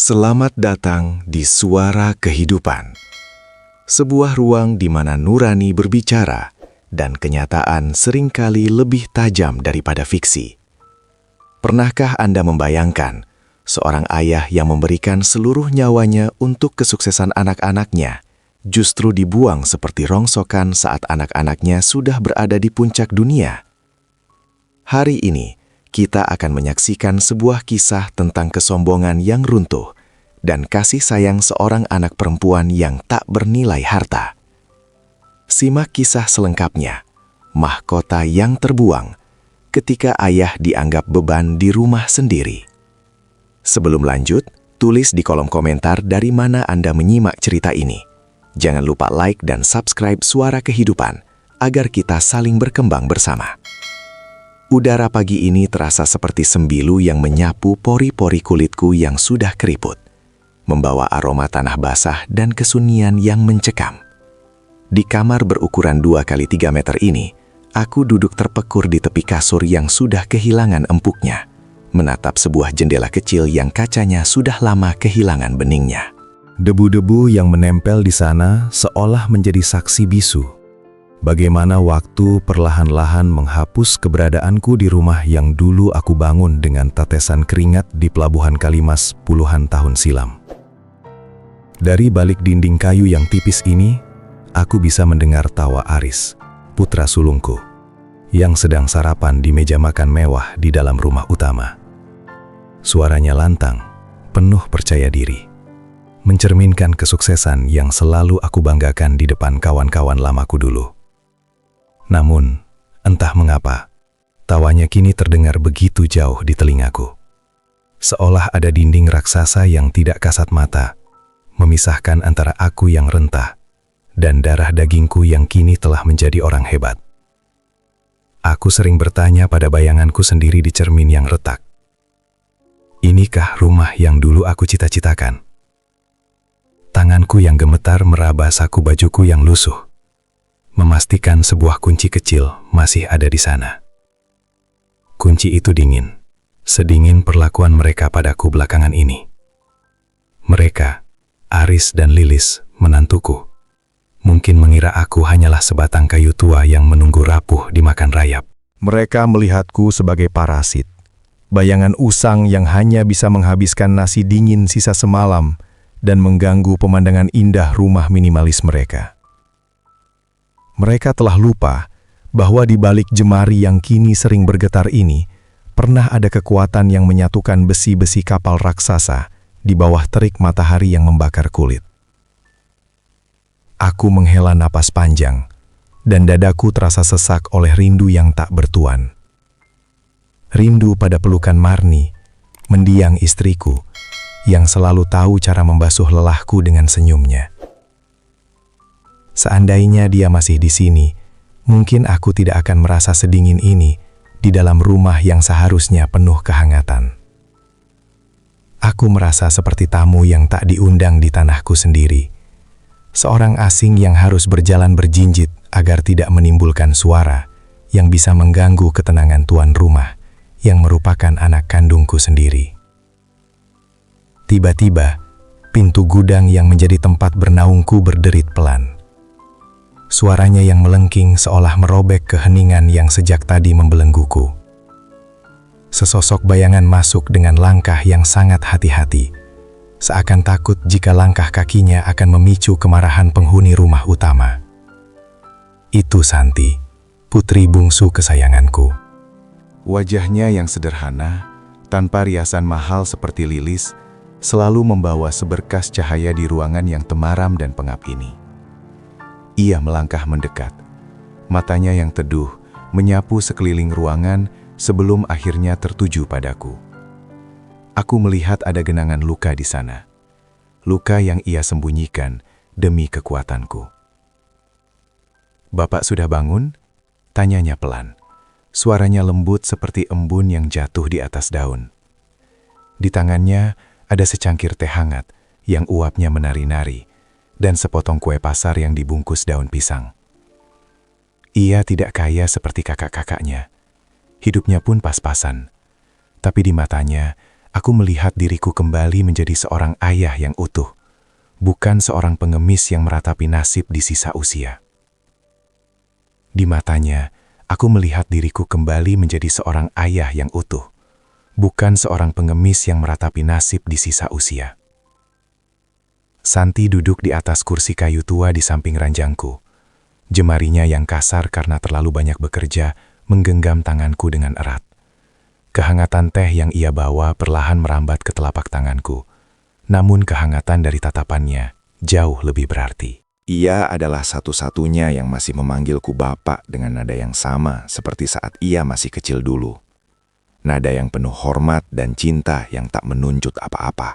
Selamat datang di Suara Kehidupan, sebuah ruang di mana nurani berbicara dan kenyataan seringkali lebih tajam daripada fiksi. Pernahkah Anda membayangkan seorang ayah yang memberikan seluruh nyawanya untuk kesuksesan anak-anaknya justru dibuang seperti rongsokan saat anak-anaknya sudah berada di puncak dunia? Hari ini, kita akan menyaksikan sebuah kisah tentang kesombongan yang runtuh dan kasih sayang seorang anak perempuan yang tak bernilai harta. Simak kisah selengkapnya, Mahkota yang Terbuang, ketika ayah dianggap beban di rumah sendiri. Sebelum lanjut, tulis di kolom komentar dari mana Anda menyimak cerita ini. Jangan lupa like dan subscribe Suara Kehidupan, agar kita saling berkembang bersama. Udara pagi ini terasa seperti sembilu yang menyapu pori-pori kulitku yang sudah keriput, membawa aroma tanah basah dan kesunyian yang mencekam. Di kamar berukuran 2x3 meter ini, aku duduk terpekur di tepi kasur yang sudah kehilangan empuknya, menatap sebuah jendela kecil yang kacanya sudah lama kehilangan beningnya. Debu-debu yang menempel di sana seolah menjadi saksi bisu. Bagaimana waktu perlahan-lahan menghapus keberadaanku di rumah yang dulu aku bangun dengan tetesan keringat di pelabuhan Kalimas puluhan tahun silam. Dari balik dinding kayu yang tipis ini, aku bisa mendengar tawa Aris, putra sulungku, yang sedang sarapan di meja makan mewah di dalam rumah utama. Suaranya lantang, penuh percaya diri, mencerminkan kesuksesan yang selalu aku banggakan di depan kawan-kawan lamaku dulu. Namun, entah mengapa, tawanya kini terdengar begitu jauh di telingaku. Seolah ada dinding raksasa yang tidak kasat mata, memisahkan antara aku yang rentah dan darah dagingku yang kini telah menjadi orang hebat. Aku sering bertanya pada bayanganku sendiri di cermin yang retak. Inikah rumah yang dulu aku cita-citakan? Tanganku yang gemetar meraba saku bajuku yang lusuh, memastikan sebuah kunci kecil masih ada di sana. Kunci itu dingin, sedingin perlakuan mereka padaku belakangan ini. Mereka, Aris dan Lilis, menantuku, mungkin mengira aku hanyalah sebatang kayu tua yang menunggu rapuh dimakan rayap. Mereka melihatku sebagai parasit, bayangan usang yang hanya bisa menghabiskan nasi dingin sisa semalam dan mengganggu pemandangan indah rumah minimalis mereka. Mereka telah lupa bahwa di balik jemari yang kini sering bergetar ini, pernah ada kekuatan yang menyatukan besi-besi kapal raksasa di bawah terik matahari yang membakar kulit. Aku menghela napas panjang, dan dadaku terasa sesak oleh rindu yang tak bertuan. Rindu pada pelukan Marni, mendiang istriku, yang selalu tahu cara membasuh lelahku dengan senyumnya. Seandainya dia masih di sini, mungkin aku tidak akan merasa sedingin ini di dalam rumah yang seharusnya penuh kehangatan. Aku merasa seperti tamu yang tak diundang di tanahku sendiri. Seorang asing yang harus berjalan berjinjit agar tidak menimbulkan suara yang bisa mengganggu ketenangan tuan rumah yang merupakan anak kandungku sendiri. Tiba-tiba, pintu gudang yang menjadi tempat bernaungku berderit pelan. Suaranya yang melengking seolah merobek keheningan yang sejak tadi membelengguku. Sesosok bayangan masuk dengan langkah yang sangat hati-hati, seakan takut jika langkah kakinya akan memicu kemarahan penghuni rumah utama. Itu Santi, putri bungsu kesayanganku. Wajahnya yang sederhana, tanpa riasan mahal seperti Lilis, selalu membawa seberkas cahaya di ruangan yang temaram dan pengap ini. Ia melangkah mendekat, matanya yang teduh menyapu sekeliling ruangan sebelum akhirnya tertuju padaku. Aku melihat ada genangan luka di sana, luka yang ia sembunyikan demi kekuatanku. "Bapak sudah bangun?" tanyanya pelan. Suaranya lembut seperti embun yang jatuh di atas daun. Di tangannya ada secangkir teh hangat yang uapnya menari-nari, dan sepotong kue pasar yang dibungkus daun pisang. Ia tidak kaya seperti kakak-kakaknya. Hidupnya pun pas-pasan. Tapi di matanya aku melihat diriku kembali menjadi seorang ayah yang utuh, bukan seorang pengemis yang meratapi nasib di sisa usia. Di matanya, aku melihat diriku kembali menjadi seorang ayah yang utuh, bukan seorang pengemis yang meratapi nasib di sisa usia. Santi duduk di atas kursi kayu tua di samping ranjangku. Jemarinya yang kasar karena terlalu banyak bekerja menggenggam tanganku dengan erat. Kehangatan teh yang ia bawa perlahan merambat ke telapak tanganku. Namun kehangatan dari tatapannya jauh lebih berarti. Ia adalah satu-satunya yang masih memanggilku Bapak dengan nada yang sama seperti saat ia masih kecil dulu. Nada yang penuh hormat dan cinta yang tak menunjuk apa-apa.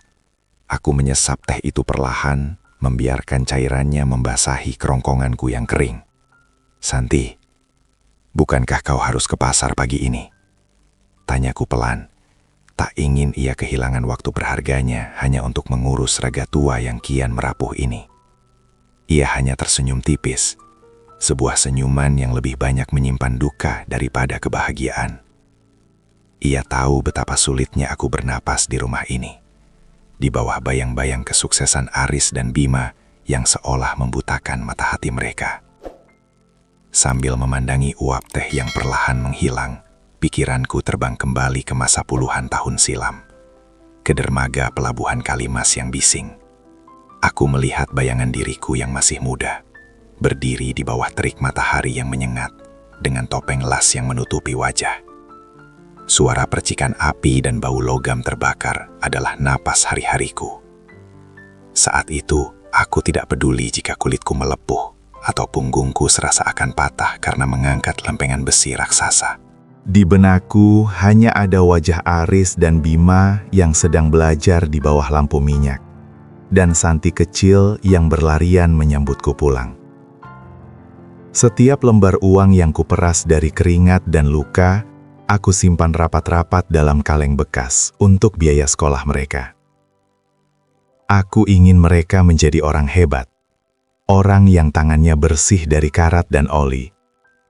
Aku menyesap teh itu perlahan, membiarkan cairannya membasahi kerongkonganku yang kering. Santi, bukankah kau harus ke pasar pagi ini? Tanyaku pelan. Tak ingin ia kehilangan waktu berharganya hanya untuk mengurus raga tua yang kian merapuh ini. Ia hanya tersenyum tipis, sebuah senyuman yang lebih banyak menyimpan duka daripada kebahagiaan. Ia tahu betapa sulitnya aku bernapas di rumah ini, di bawah bayang-bayang kesuksesan Aris dan Bima yang seolah membutakan mata hati mereka. Sambil memandangi uap teh yang perlahan menghilang, pikiranku terbang kembali ke masa puluhan tahun silam, ke dermaga pelabuhan Kalimas yang bising. Aku melihat bayangan diriku yang masih muda, berdiri di bawah terik matahari yang menyengat, dengan topeng las yang menutupi wajah. Suara percikan api dan bau logam terbakar adalah napas hari-hariku. Saat itu, aku tidak peduli jika kulitku melepuh, atau punggungku serasa akan patah karena mengangkat lempengan besi raksasa. Di benakku hanya ada wajah Aris dan Bima yang sedang belajar di bawah lampu minyak, dan Santi kecil yang berlarian menyambutku pulang. Setiap lembar uang yang kuperas dari keringat dan luka, aku simpan rapat-rapat dalam kaleng bekas untuk biaya sekolah mereka. Aku ingin mereka menjadi orang hebat, orang yang tangannya bersih dari karat dan oli,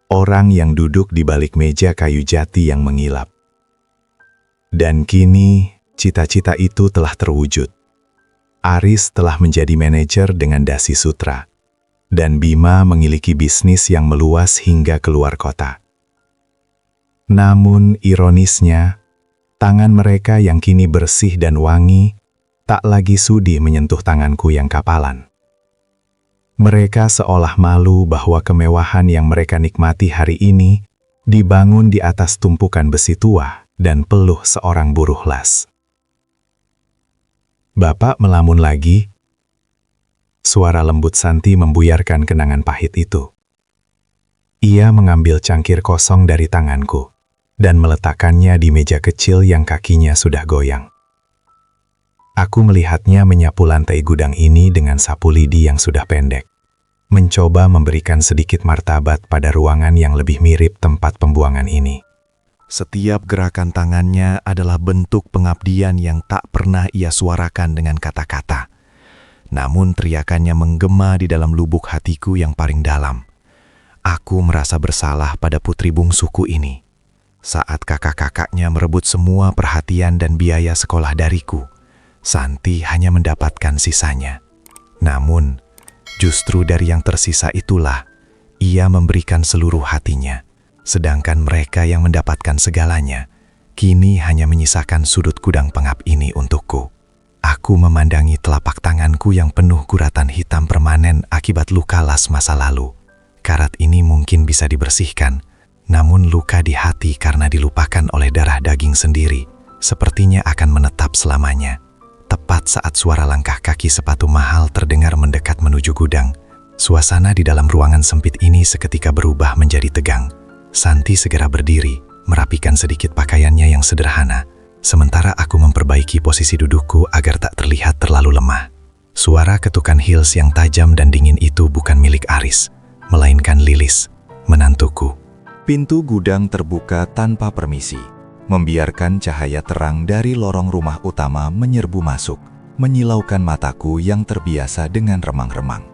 orang yang duduk di balik meja kayu jati yang mengilap. Dan kini, cita-cita itu telah terwujud. Aris telah menjadi manajer dengan dasi sutra, dan Bima memiliki bisnis yang meluas hingga keluar kota. Namun ironisnya, tangan mereka yang kini bersih dan wangi tak lagi sudi menyentuh tanganku yang kapalan. Mereka seolah malu bahwa kemewahan yang mereka nikmati hari ini dibangun di atas tumpukan besi tua dan peluh seorang buruh las. Bapak melamun lagi. Suara lembut Santi membuyarkan kenangan pahit itu. Ia mengambil cangkir kosong dari tanganku dan meletakkannya di meja kecil yang kakinya sudah goyang. Aku melihatnya menyapu lantai gudang ini dengan sapu lidi yang sudah pendek, mencoba memberikan sedikit martabat pada ruangan yang lebih mirip tempat pembuangan ini. Setiap gerakan tangannya adalah bentuk pengabdian yang tak pernah ia suarakan dengan kata-kata. Namun teriakannya menggema di dalam lubuk hatiku yang paling dalam. Aku merasa bersalah pada putri bungsuku ini. Saat kakak-kakaknya merebut semua perhatian dan biaya sekolah dariku, Santi hanya mendapatkan sisanya. Namun, justru dari yang tersisa itulah, ia memberikan seluruh hatinya. Sedangkan mereka yang mendapatkan segalanya, kini hanya menyisakan sudut gudang pengap ini untukku. Aku memandangi telapak tanganku yang penuh guratan hitam permanen akibat luka las masa lalu. Karat ini mungkin bisa dibersihkan, namun luka di hati karena dilupakan oleh darah daging sendiri, sepertinya akan menetap selamanya. Tepat saat suara langkah kaki sepatu mahal terdengar mendekat menuju gudang, suasana di dalam ruangan sempit ini seketika berubah menjadi tegang. Santi segera berdiri, merapikan sedikit pakaiannya yang sederhana, sementara aku memperbaiki posisi dudukku agar tak terlihat terlalu lemah. Suara ketukan heels yang tajam dan dingin itu bukan milik Aris, melainkan Lilis, menantuku. Pintu gudang terbuka tanpa permisi, membiarkan cahaya terang dari lorong rumah utama menyerbu masuk, menyilaukan mataku yang terbiasa dengan remang-remang.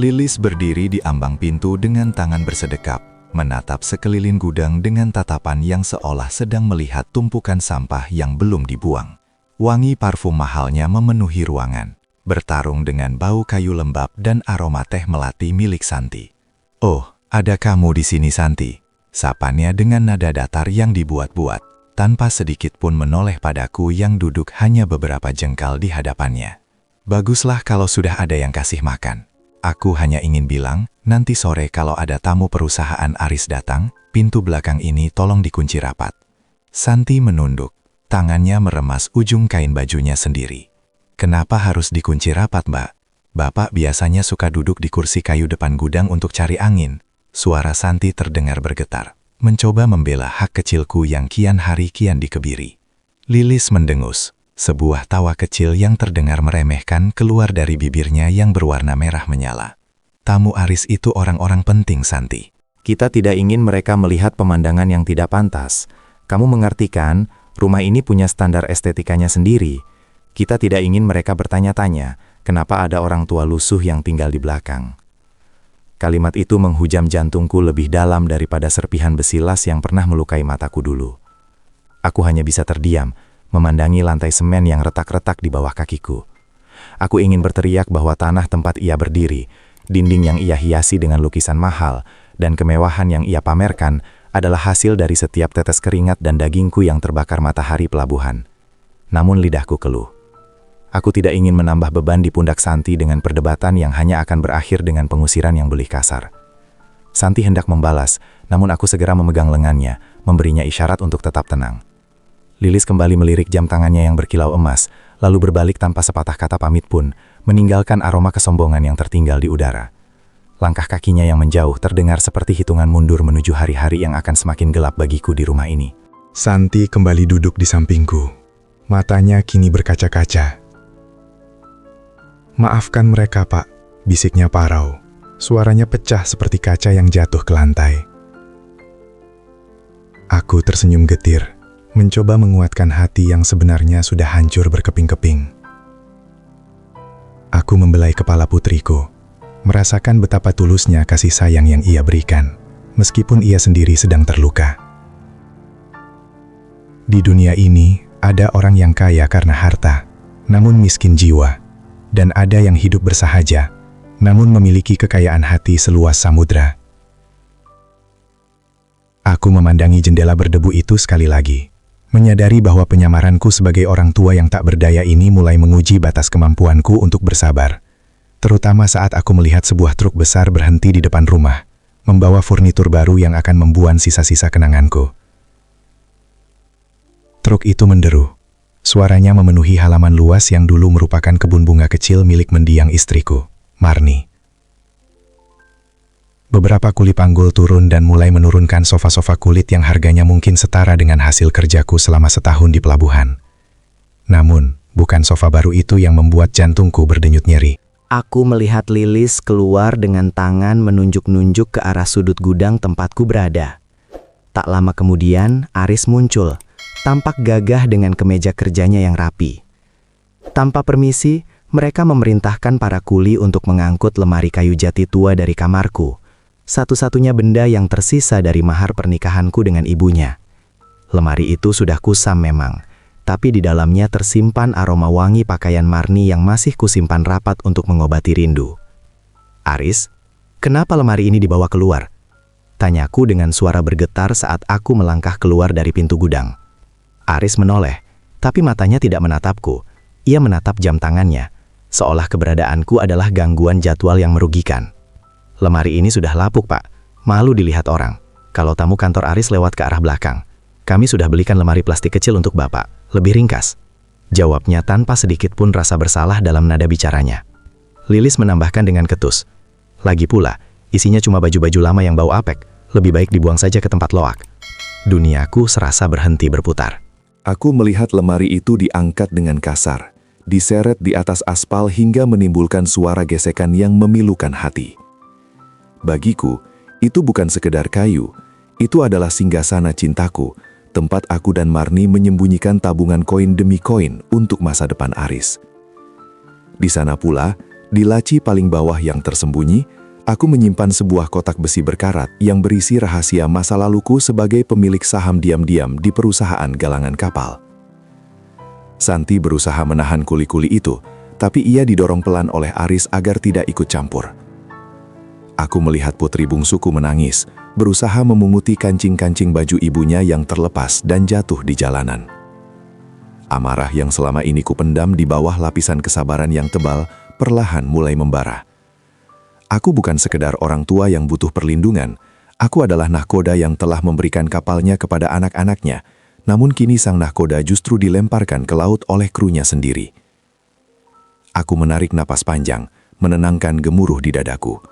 Lilis berdiri di ambang pintu dengan tangan bersedekap, menatap sekeliling gudang dengan tatapan yang seolah sedang melihat tumpukan sampah yang belum dibuang. Wangi parfum mahalnya memenuhi ruangan, bertarung dengan bau kayu lembab dan aroma teh melati milik Santi. "Oh, ada kamu di sini, Santi," sapanya dengan nada datar yang dibuat-buat, tanpa sedikit pun menoleh padaku yang duduk hanya beberapa jengkal di hadapannya. "Baguslah kalau sudah ada yang kasih makan. Aku hanya ingin bilang, nanti sore kalau ada tamu perusahaan Aris datang, pintu belakang ini tolong dikunci rapat." Santi menunduk. Tangannya meremas ujung kain bajunya sendiri. "Kenapa harus dikunci rapat, Mbak? Bapak biasanya suka duduk di kursi kayu depan gudang untuk cari angin." Suara Santi terdengar bergetar, mencoba membela hak kecilku yang kian hari kian dikebiri. Lilis mendengus. Sebuah tawa kecil yang terdengar meremehkan keluar dari bibirnya yang berwarna merah menyala. "Tamu Aris itu orang-orang penting, Santi. Kita tidak ingin mereka melihat pemandangan yang tidak pantas. Kamu mengerti kan? Rumah ini punya standar estetikanya sendiri. Kita tidak ingin mereka bertanya-tanya, kenapa ada orang tua lusuh yang tinggal di belakang." Kalimat itu menghujam jantungku lebih dalam daripada serpihan besi las yang pernah melukai mataku dulu. Aku hanya bisa terdiam, memandangi lantai semen yang retak-retak di bawah kakiku. Aku ingin berteriak bahwa tanah tempat ia berdiri, dinding yang ia hiasi dengan lukisan mahal, dan kemewahan yang ia pamerkan adalah hasil dari setiap tetes keringat dan dagingku yang terbakar matahari pelabuhan. Namun lidahku keluh. Aku tidak ingin menambah beban di pundak Santi dengan perdebatan yang hanya akan berakhir dengan pengusiran yang belih kasar. Santi hendak membalas, namun aku segera memegang lengannya, memberinya isyarat untuk tetap tenang. Lilis kembali melirik jam tangannya yang berkilau emas, lalu berbalik tanpa sepatah kata pamit pun, meninggalkan aroma kesombongan yang tertinggal di udara. Langkah kakinya yang menjauh terdengar seperti hitungan mundur menuju hari-hari yang akan semakin gelap bagiku di rumah ini. Santi kembali duduk di sampingku. Matanya kini berkaca-kaca. "Maafkan mereka, Pak," bisiknya parau. Suaranya pecah seperti kaca yang jatuh ke lantai. Aku tersenyum getir, mencoba menguatkan hati yang sebenarnya sudah hancur berkeping-keping. Aku membelai kepala putriku, merasakan betapa tulusnya kasih sayang yang ia berikan, meskipun ia sendiri sedang terluka. Di dunia ini, ada orang yang kaya karena harta, namun miskin jiwa, dan ada yang hidup bersahaja, namun memiliki kekayaan hati seluas samudra. Aku memandangi jendela berdebu itu sekali lagi, menyadari bahwa penyamaranku sebagai orang tua yang tak berdaya ini mulai menguji batas kemampuanku untuk bersabar. Terutama saat aku melihat sebuah truk besar berhenti di depan rumah, membawa furnitur baru yang akan membuan sisa-sisa kenanganku. Truk itu menderu. Suaranya memenuhi halaman luas yang dulu merupakan kebun bunga kecil milik mendiang istriku, Marni. Beberapa kuli panggul turun dan mulai menurunkan sofa-sofa kulit yang harganya mungkin setara dengan hasil kerjaku selama setahun di pelabuhan. Namun, bukan sofa baru itu yang membuat jantungku berdenyut nyeri. Aku melihat Lilis keluar dengan tangan menunjuk-nunjuk ke arah sudut gudang tempatku berada. Tak lama kemudian, Aris muncul, tampak gagah dengan kemeja kerjanya yang rapi. Tanpa permisi, mereka memerintahkan para kuli untuk mengangkut lemari kayu jati tua dari kamarku, satu-satunya benda yang tersisa dari mahar pernikahanku dengan ibunya. Lemari itu sudah kusam memang, tapi di dalamnya tersimpan aroma wangi pakaian Marni yang masih kusimpan rapat untuk mengobati rindu. "Aris, kenapa lemari ini dibawa keluar?" tanyaku dengan suara bergetar saat aku melangkah keluar dari pintu gudang. Aris menoleh, tapi matanya tidak menatapku. Ia menatap jam tangannya, seolah keberadaanku adalah gangguan jadwal yang merugikan. "Lemari ini sudah lapuk, Pak. Malu dilihat orang. Kalau tamu kantor Aris lewat ke arah belakang. Kami sudah belikan lemari plastik kecil untuk Bapak, lebih ringkas," jawabnya tanpa sedikit pun rasa bersalah dalam nada bicaranya. Lilis menambahkan dengan ketus, "Lagi pula, isinya cuma baju-baju lama yang bau apek. Lebih baik dibuang saja ke tempat loak." Duniaku serasa berhenti berputar. Aku melihat lemari itu diangkat dengan kasar, diseret di atas aspal hingga menimbulkan suara gesekan yang memilukan hati. Bagiku, itu bukan sekedar kayu, itu adalah singgasana cintaku, tempat aku dan Marni menyembunyikan tabungan koin demi koin untuk masa depan Aris. Di sana pula, di laci paling bawah yang tersembunyi, aku menyimpan sebuah kotak besi berkarat yang berisi rahasia masa laluku sebagai pemilik saham diam-diam di perusahaan galangan kapal. Santi berusaha menahan kuli-kuli itu, tapi ia didorong pelan oleh Aris agar tidak ikut campur. Aku melihat putri bungsuku menangis, berusaha memunguti kancing-kancing baju ibunya yang terlepas dan jatuh di jalanan. Amarah yang selama ini kupendam di bawah lapisan kesabaran yang tebal perlahan mulai membara. Aku bukan sekedar orang tua yang butuh perlindungan, aku adalah nahkoda yang telah memberikan kapalnya kepada anak-anaknya, namun kini sang nahkoda justru dilemparkan ke laut oleh krunya sendiri. Aku menarik napas panjang, menenangkan gemuruh di dadaku.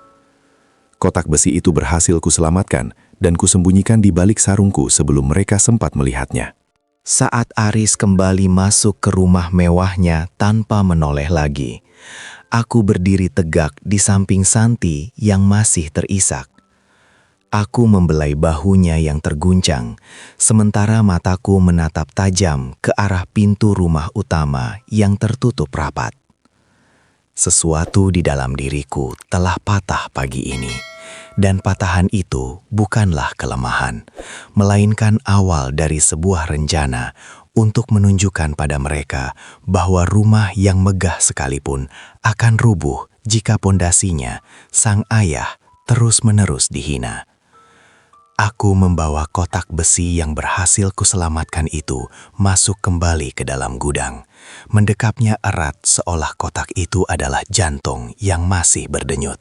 Kotak besi itu berhasil kuselamatkan dan kusembunyikan di balik sarungku sebelum mereka sempat melihatnya. Saat Aris kembali masuk ke rumah mewahnya tanpa menoleh lagi, aku berdiri tegak di samping Santi yang masih terisak. Aku membelai bahunya yang terguncang, sementara mataku menatap tajam ke arah pintu rumah utama yang tertutup rapat. Sesuatu di dalam diriku telah patah pagi ini, dan patahan itu bukanlah kelemahan, melainkan awal dari sebuah rencana untuk menunjukkan pada mereka bahwa rumah yang megah sekalipun akan rubuh jika pondasinya, sang ayah, terus-menerus dihina. Aku membawa kotak besi yang berhasil kuselamatkan itu masuk kembali ke dalam gudang, mendekapnya erat seolah kotak itu adalah jantung yang masih berdenyut.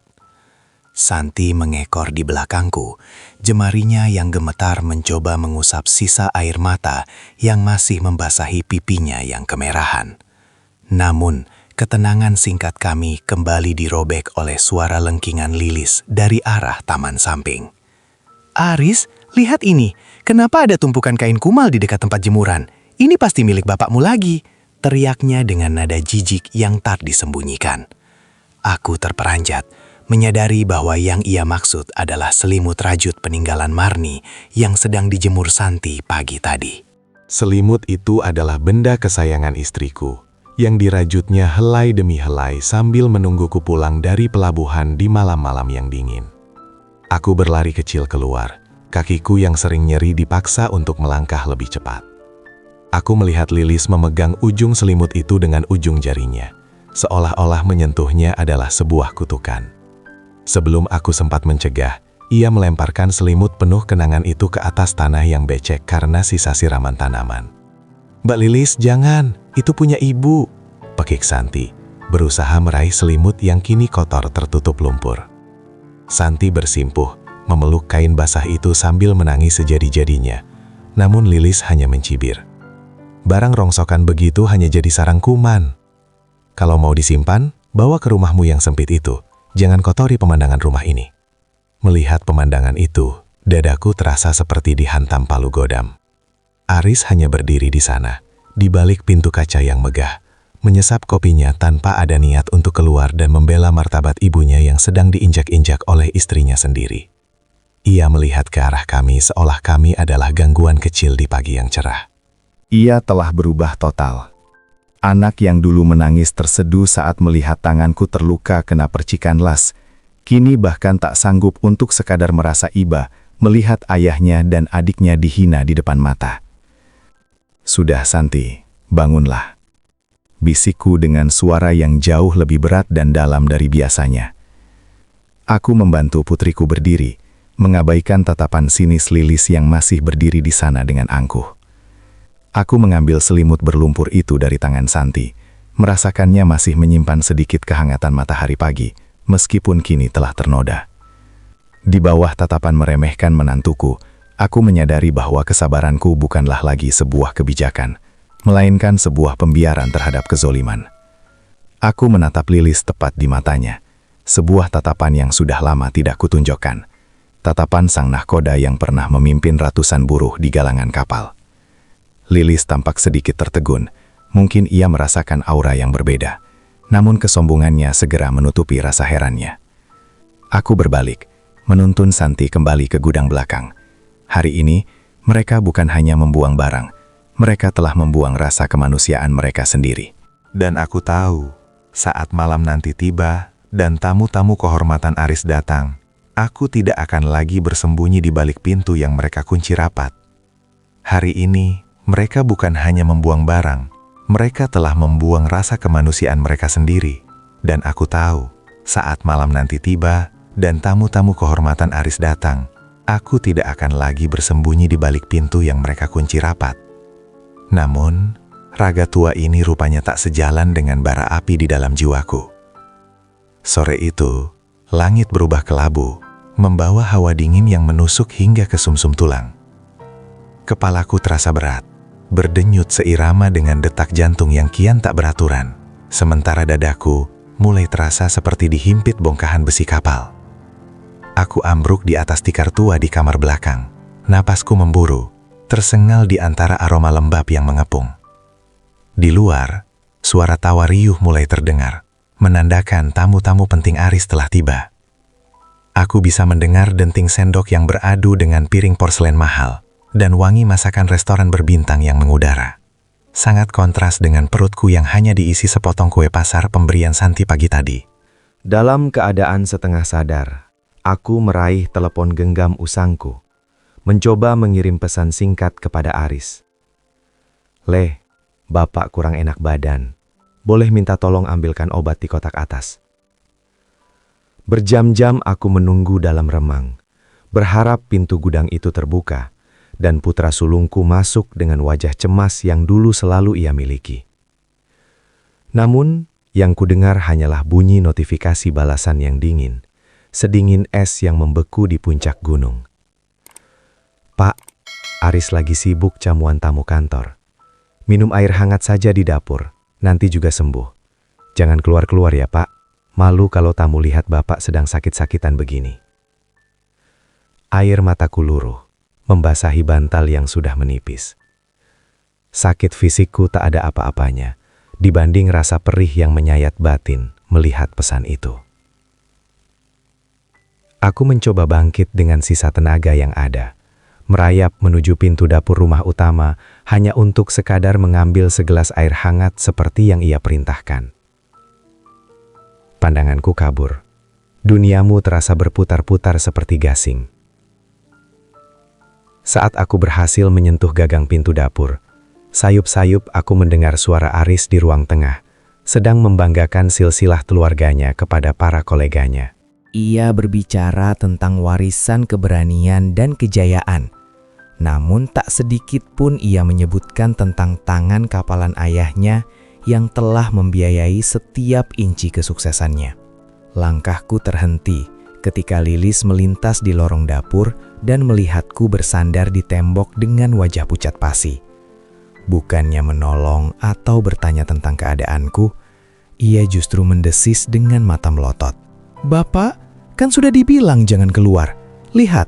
Santi mengekor di belakangku, jemarinya yang gemetar mencoba mengusap sisa air mata yang masih membasahi pipinya yang kemerahan. Namun, ketenangan singkat kami kembali dirobek oleh suara lengkingan Lilis dari arah taman samping. "Aris, lihat ini. Kenapa ada tumpukan kain kumal di dekat tempat jemuran? Ini pasti milik bapakmu lagi," teriaknya dengan nada jijik yang tak disembunyikan. Aku terperanjat, menyadari bahwa yang ia maksud adalah selimut rajut peninggalan Marni yang sedang dijemur Santi pagi tadi. Selimut itu adalah benda kesayangan istriku, yang dirajutnya helai demi helai sambil menungguku pulang dari pelabuhan di malam-malam yang dingin. Aku berlari kecil keluar, kakiku yang sering nyeri dipaksa untuk melangkah lebih cepat. Aku melihat Lilis memegang ujung selimut itu dengan ujung jarinya, seolah-olah menyentuhnya adalah sebuah kutukan. Sebelum aku sempat mencegah, ia melemparkan selimut penuh kenangan itu ke atas tanah yang becek karena sisa siraman tanaman. "Mbak Lilis, jangan, itu punya ibu," pekik Santi, berusaha meraih selimut yang kini kotor tertutup lumpur. Santi bersimpuh, memeluk kain basah itu sambil menangis sejadi-jadinya, namun Lilis hanya mencibir. "Barang rongsokan begitu hanya jadi sarang kuman. Kalau mau disimpan, bawa ke rumahmu yang sempit itu. Jangan kotori pemandangan rumah ini." Melihat pemandangan itu, dadaku terasa seperti dihantam palu godam. Aris hanya berdiri di sana, di balik pintu kaca yang megah, menyesap kopinya tanpa ada niat untuk keluar dan membela martabat ibunya yang sedang diinjak-injak oleh istrinya sendiri. Ia melihat ke arah kami seolah kami adalah gangguan kecil di pagi yang cerah. Ia telah berubah total. Anak yang dulu menangis terseduh saat melihat tanganku terluka kena percikan las, kini bahkan tak sanggup untuk sekadar merasa iba melihat ayahnya dan adiknya dihina di depan mata. "Sudah, Santi, bangunlah," bisikku dengan suara yang jauh lebih berat dan dalam dari biasanya. Aku membantu putriku berdiri, mengabaikan tatapan sinis Lilis yang masih berdiri di sana dengan angkuh. Aku mengambil selimut berlumpur itu dari tangan Santi, merasakannya masih menyimpan sedikit kehangatan matahari pagi, meskipun kini telah ternoda. Di bawah tatapan meremehkan menantuku, aku menyadari bahwa kesabaranku bukanlah lagi sebuah kebijakan, melainkan sebuah pembiaran terhadap kezoliman. Aku menatap Lilis tepat di matanya, sebuah tatapan yang sudah lama tidak kutunjukkan. Tatapan sang nahkoda yang pernah memimpin ratusan buruh di galangan kapal. Lilis tampak sedikit tertegun, mungkin ia merasakan aura yang berbeda, namun kesombongannya segera menutupi rasa herannya. Aku berbalik, menuntun Santi kembali ke gudang belakang. Hari ini, mereka bukan hanya membuang barang, mereka telah membuang rasa kemanusiaan mereka sendiri. Dan aku tahu, saat malam nanti tiba dan tamu-tamu kehormatan Aris datang, aku tidak akan lagi bersembunyi di balik pintu yang mereka kunci rapat. Hari ini, mereka bukan hanya membuang barang, Mereka telah membuang rasa kemanusiaan mereka sendiri, dan aku tahu, saat malam nanti tiba dan tamu-tamu kehormatan Aris datang, aku tidak akan lagi bersembunyi di balik pintu yang mereka kunci rapat. Namun, raga tua ini rupanya tak sejalan dengan bara api di dalam jiwaku. Sore itu, langit berubah kelabu, membawa hawa dingin yang menusuk hingga ke sumsum tulang. Kepalaku terasa berat, berdenyut seirama dengan detak jantung yang kian tak beraturan, sementara dadaku mulai terasa seperti dihimpit bongkahan besi kapal. Aku ambruk di atas tikar tua di kamar belakang. Napasku memburu, tersengal di antara aroma lembab yang mengepung. Di luar, suara tawa riuh mulai terdengar, menandakan tamu-tamu penting Aris telah tiba. Aku bisa mendengar denting sendok yang beradu dengan piring porselen mahal, dan wangi masakan restoran berbintang yang mengudara. Sangat kontras dengan perutku yang hanya diisi sepotong kue pasar pemberian Santi pagi tadi. Dalam keadaan setengah sadar, aku meraih telepon genggam usangku, mencoba mengirim pesan singkat kepada Aris. "Leh, Bapak kurang enak badan. Boleh minta tolong ambilkan obat di kotak atas." Berjam-jam aku menunggu dalam remang, berharap pintu gudang itu terbuka, dan putra sulungku masuk dengan wajah cemas yang dulu selalu ia miliki. Namun, yang kudengar hanyalah bunyi notifikasi balasan yang dingin, sedingin es yang membeku di puncak gunung. "Pak, Aris lagi sibuk jamuan tamu kantor. Minum air hangat saja di dapur, nanti juga sembuh. Jangan keluar-keluar ya, Pak. Malu kalau tamu lihat Bapak sedang sakit-sakitan begini." Air mataku luruh, membasahi bantal yang sudah menipis. Sakit fisikku tak ada apa-apanya dibanding rasa perih yang menyayat batin melihat pesan itu. Aku mencoba bangkit dengan sisa tenaga yang ada, merayap menuju pintu dapur rumah utama hanya untuk sekadar mengambil segelas air hangat seperti yang ia perintahkan. Pandanganku kabur. Duniamu terasa berputar-putar seperti gasing. Saat aku berhasil menyentuh gagang pintu dapur, sayup-sayup aku mendengar suara Aris di ruang tengah, sedang membanggakan silsilah keluarganya kepada para koleganya. Ia berbicara tentang warisan keberanian dan kejayaan, namun tak sedikit pun ia menyebutkan tentang tangan kapalan ayahnya yang telah membiayai setiap inci kesuksesannya. Langkahku terhenti ketika Lilis melintas di lorong dapur dan melihatku bersandar di tembok dengan wajah pucat pasi. Bukannya menolong atau bertanya tentang keadaanku, ia justru mendesis dengan mata melotot. "Bapak, kan sudah dibilang jangan keluar. Lihat,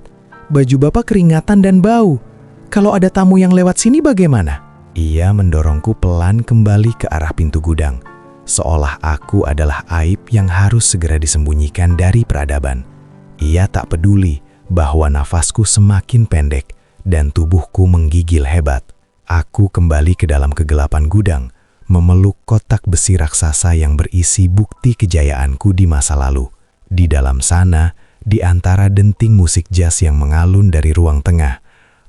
baju Bapak keringatan dan bau. Kalau ada tamu yang lewat sini bagaimana?" Ia mendorongku pelan kembali ke arah pintu gudang, seolah aku adalah aib yang harus segera disembunyikan dari peradaban. Ia tak peduli bahwa nafasku semakin pendek dan tubuhku menggigil hebat. Aku kembali ke dalam kegelapan gudang, memeluk kotak besi raksasa yang berisi bukti kejayaanku di masa lalu. Di dalam sana, di antara denting musik jazz yang mengalun dari ruang tengah,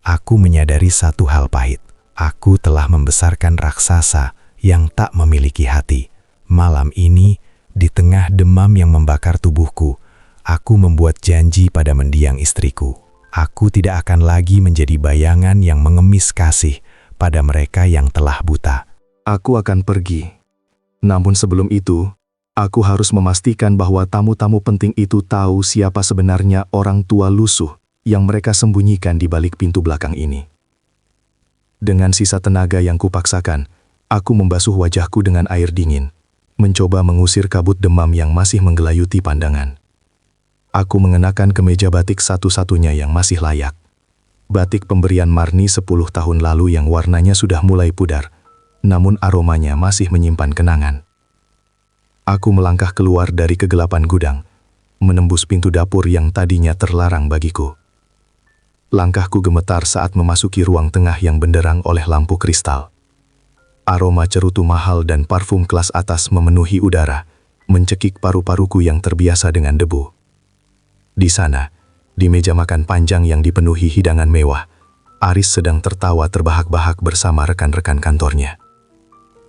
aku menyadari satu hal pahit. Aku telah membesarkan raksasa yang tak memiliki hati. Malam ini, di tengah demam yang membakar tubuhku, aku membuat janji pada mendiang istriku. Aku tidak akan lagi menjadi bayangan yang mengemis kasih pada mereka yang telah buta. Aku akan pergi. Namun sebelum itu, aku harus memastikan bahwa tamu-tamu penting itu tahu siapa sebenarnya orang tua lusuh yang mereka sembunyikan di balik pintu belakang ini. Dengan sisa tenaga yang kupaksakan, aku membasuh wajahku dengan air dingin, mencoba mengusir kabut demam yang masih menggelayuti pandangan. Aku mengenakan kemeja batik satu-satunya yang masih layak. Batik pemberian Marni 10 tahun lalu yang warnanya sudah mulai pudar, namun aromanya masih menyimpan kenangan. Aku melangkah keluar dari kegelapan gudang, menembus pintu dapur yang tadinya terlarang bagiku. Langkahku gemetar saat memasuki ruang tengah yang benderang oleh lampu kristal. Aroma cerutu mahal dan parfum kelas atas memenuhi udara, mencekik paru-paruku yang terbiasa dengan debu. Di sana, di meja makan panjang yang dipenuhi hidangan mewah, Aris sedang tertawa terbahak-bahak bersama rekan-rekan kantornya.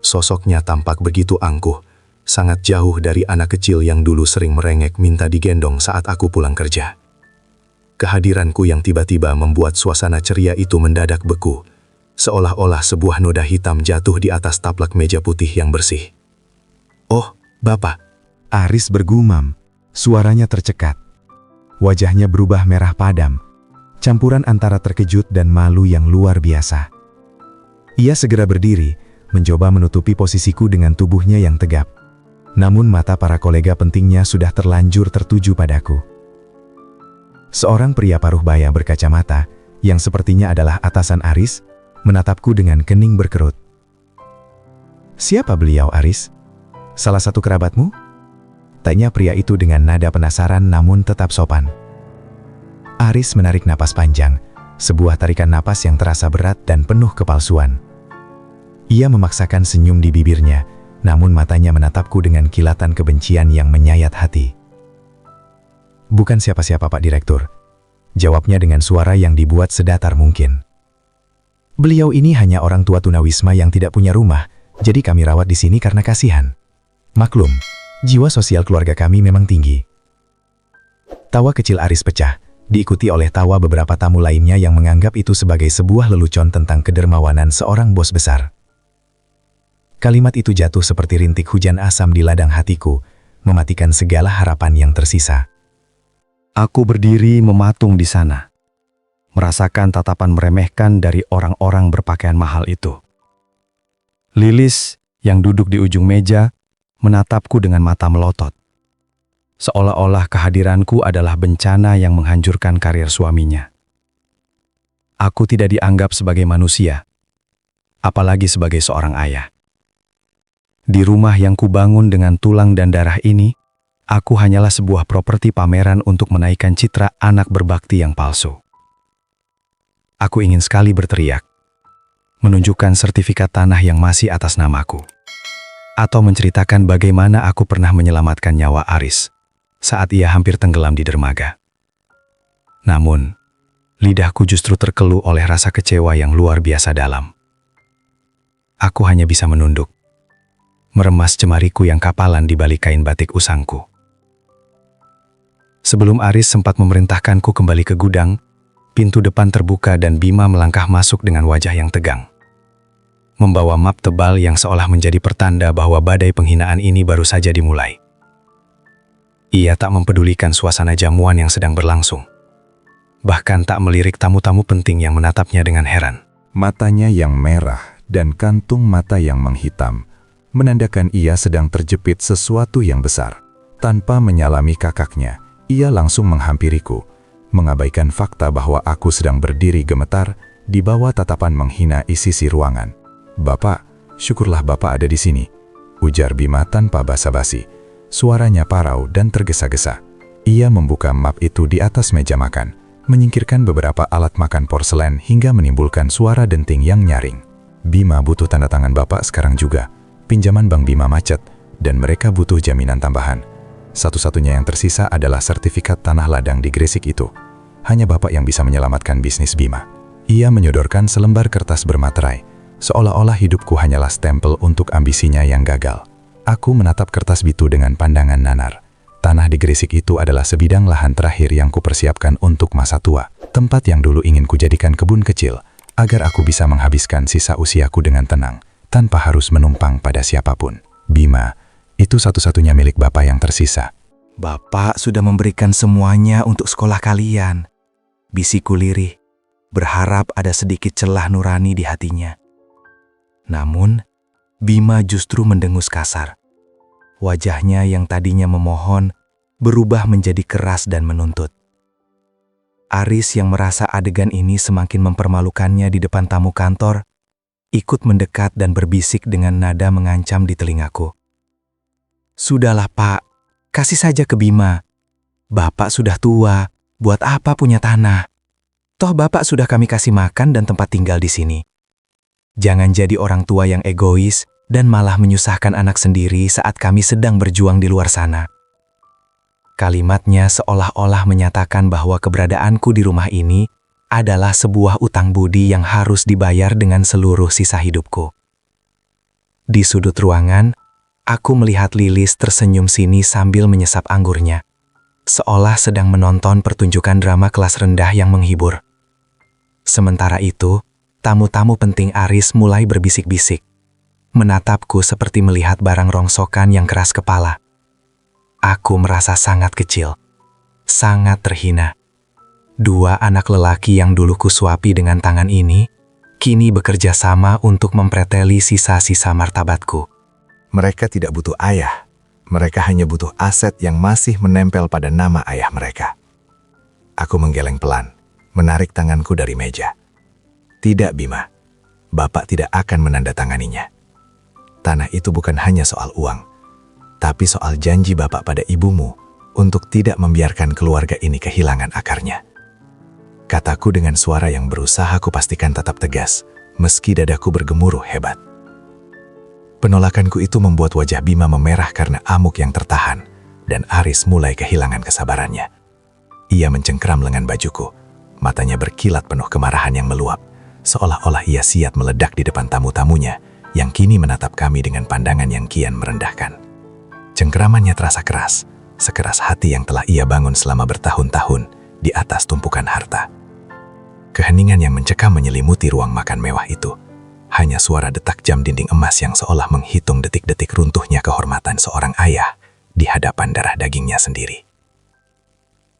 Sosoknya tampak begitu angkuh, sangat jauh dari anak kecil yang dulu sering merengek minta digendong saat aku pulang kerja. Kehadiranku yang tiba-tiba membuat suasana ceria itu mendadak beku, seolah-olah sebuah noda hitam jatuh di atas taplak meja putih yang bersih. "Oh, Bapak," Aris bergumam, suaranya tercekat. Wajahnya berubah merah padam, campuran antara terkejut dan malu yang luar biasa. Ia segera berdiri, mencoba menutupi posisiku dengan tubuhnya yang tegap. Namun mata para kolega pentingnya sudah terlanjur tertuju padaku. Seorang pria paruh baya berkacamata, yang sepertinya adalah atasan Aris, menatapku dengan kening berkerut. "Siapa beliau, Aris? Salah satu kerabatmu?" Tanya pria itu dengan nada penasaran namun tetap sopan. Aris menarik napas panjang, sebuah tarikan napas yang terasa berat dan penuh kepalsuan. Ia memaksakan senyum di bibirnya, namun matanya menatapku dengan kilatan kebencian yang menyayat hati. "Bukan siapa-siapa, Pak Direktur," jawabnya dengan suara yang dibuat sedatar mungkin. "Beliau ini hanya orang tua tunawisma yang tidak punya rumah, jadi kami rawat di sini karena kasihan. Maklum, jiwa sosial keluarga kami memang tinggi." Tawa kecil Aris pecah, diikuti oleh tawa beberapa tamu lainnya yang menganggap itu sebagai sebuah lelucon tentang kedermawanan seorang bos besar. Kalimat itu jatuh seperti rintik hujan asam di ladang hatiku, mematikan segala harapan yang tersisa. Aku berdiri mematung di sana, merasakan tatapan meremehkan dari orang-orang berpakaian mahal itu. Lilis yang duduk di ujung meja menatapku dengan mata melotot, seolah-olah kehadiranku adalah bencana yang menghancurkan karir suaminya. Aku tidak dianggap sebagai manusia, apalagi sebagai seorang ayah. Di rumah yang kubangun dengan tulang dan darah ini, aku hanyalah sebuah properti pameran untuk menaikkan citra anak berbakti yang palsu. Aku ingin sekali berteriak, menunjukkan sertifikat tanah yang masih atas namaku, atau menceritakan bagaimana aku pernah menyelamatkan nyawa Aris saat ia hampir tenggelam di dermaga. Namun, lidahku justru terkeluh oleh rasa kecewa yang luar biasa dalam. Aku hanya bisa menunduk, meremas cemariku yang kapalan di balik kain batik usangku. Sebelum Aris sempat memerintahkanku kembali ke gudang, pintu depan terbuka dan Bima melangkah masuk dengan wajah yang tegang, membawa map tebal yang seolah menjadi pertanda bahwa badai penghinaan ini baru saja dimulai. Ia tak mempedulikan suasana jamuan yang sedang berlangsung, bahkan tak melirik tamu-tamu penting yang menatapnya dengan heran. Matanya yang merah dan kantung mata yang menghitam menandakan ia sedang terjepit sesuatu yang besar. Tanpa menyalami kakaknya, ia langsung menghampiriku, mengabaikan fakta bahwa aku sedang berdiri gemetar di bawah tatapan menghina isi ruangan. "Bapak, syukurlah Bapak ada di sini," ujar Bima tanpa basa-basi. Suaranya parau dan tergesa-gesa. Ia membuka map itu di atas meja makan, menyingkirkan beberapa alat makan porselen hingga menimbulkan suara denting yang nyaring. "Bima butuh tanda tangan Bapak sekarang juga. Pinjaman Bank Bima macet, dan mereka butuh jaminan tambahan. Satu-satunya yang tersisa adalah sertifikat tanah ladang di Gresik itu. Hanya Bapak yang bisa menyelamatkan bisnis Bima." Ia menyodorkan selembar kertas bermaterai, seolah-olah hidupku hanyalah stempel untuk ambisinya yang gagal. Aku menatap kertas itu dengan pandangan nanar. Tanah di Gresik itu adalah sebidang lahan terakhir yang kupersiapkan untuk masa tua, tempat yang dulu ingin kujadikan kebun kecil, agar aku bisa menghabiskan sisa usiaku dengan tenang, tanpa harus menumpang pada siapapun. "Bima, itu satu-satunya milik Bapak yang tersisa." "Bapak sudah memberikan semuanya untuk sekolah kalian," bisiku lirih, berharap ada sedikit celah nurani di hatinya. Namun, Bima justru mendengus kasar. Wajahnya yang tadinya memohon, berubah menjadi keras dan menuntut. Aris yang merasa adegan ini semakin mempermalukannya di depan tamu kantor, ikut mendekat dan berbisik dengan nada mengancam di telingaku. "Sudahlah Pak, kasih saja ke Bima. Bapak sudah tua, buat apa punya tanah? Toh Bapak sudah kami kasih makan dan tempat tinggal di sini. Jangan jadi orang tua yang egois dan malah menyusahkan anak sendiri saat kami sedang berjuang di luar sana." Kalimatnya seolah-olah menyatakan bahwa keberadaanku di rumah ini adalah sebuah utang budi yang harus dibayar dengan seluruh sisa hidupku. Di sudut ruangan, aku melihat Lilis tersenyum sini sambil menyesap anggurnya, seolah sedang menonton pertunjukan drama kelas rendah yang menghibur. Sementara itu, tamu-tamu penting Aris mulai berbisik-bisik, menatapku seperti melihat barang rongsokan yang keras kepala. Aku merasa sangat kecil, sangat terhina. Dua anak lelaki yang dulu kusuapi dengan tangan ini, kini bekerja sama untuk mempreteli sisa-sisa martabatku. Mereka tidak butuh ayah. Mereka hanya butuh aset yang masih menempel pada nama ayah mereka. Aku menggeleng pelan, menarik tanganku dari meja. Tidak, Bima. Bapak tidak akan menandatanganinya. Tanah itu bukan hanya soal uang, tapi soal janji Bapak pada ibumu untuk tidak membiarkan keluarga ini kehilangan akarnya. Kataku dengan suara yang berusaha kupastikan tetap tegas, meski dadaku bergemuruh hebat. Penolakanku itu membuat wajah Bima memerah karena amuk yang tertahan, dan Aris mulai kehilangan kesabarannya. Ia mencengkeram lengan bajuku, matanya berkilat penuh kemarahan yang meluap, seolah-olah ia siap meledak di depan tamu-tamunya, yang kini menatap kami dengan pandangan yang kian merendahkan. Cengkeramannya terasa keras, sekeras hati yang telah ia bangun selama bertahun-tahun di atas tumpukan harta. Keheningan yang mencekam menyelimuti ruang makan mewah itu. Hanya suara detak jam dinding emas yang seolah menghitung detik-detik runtuhnya kehormatan seorang ayah di hadapan darah dagingnya sendiri.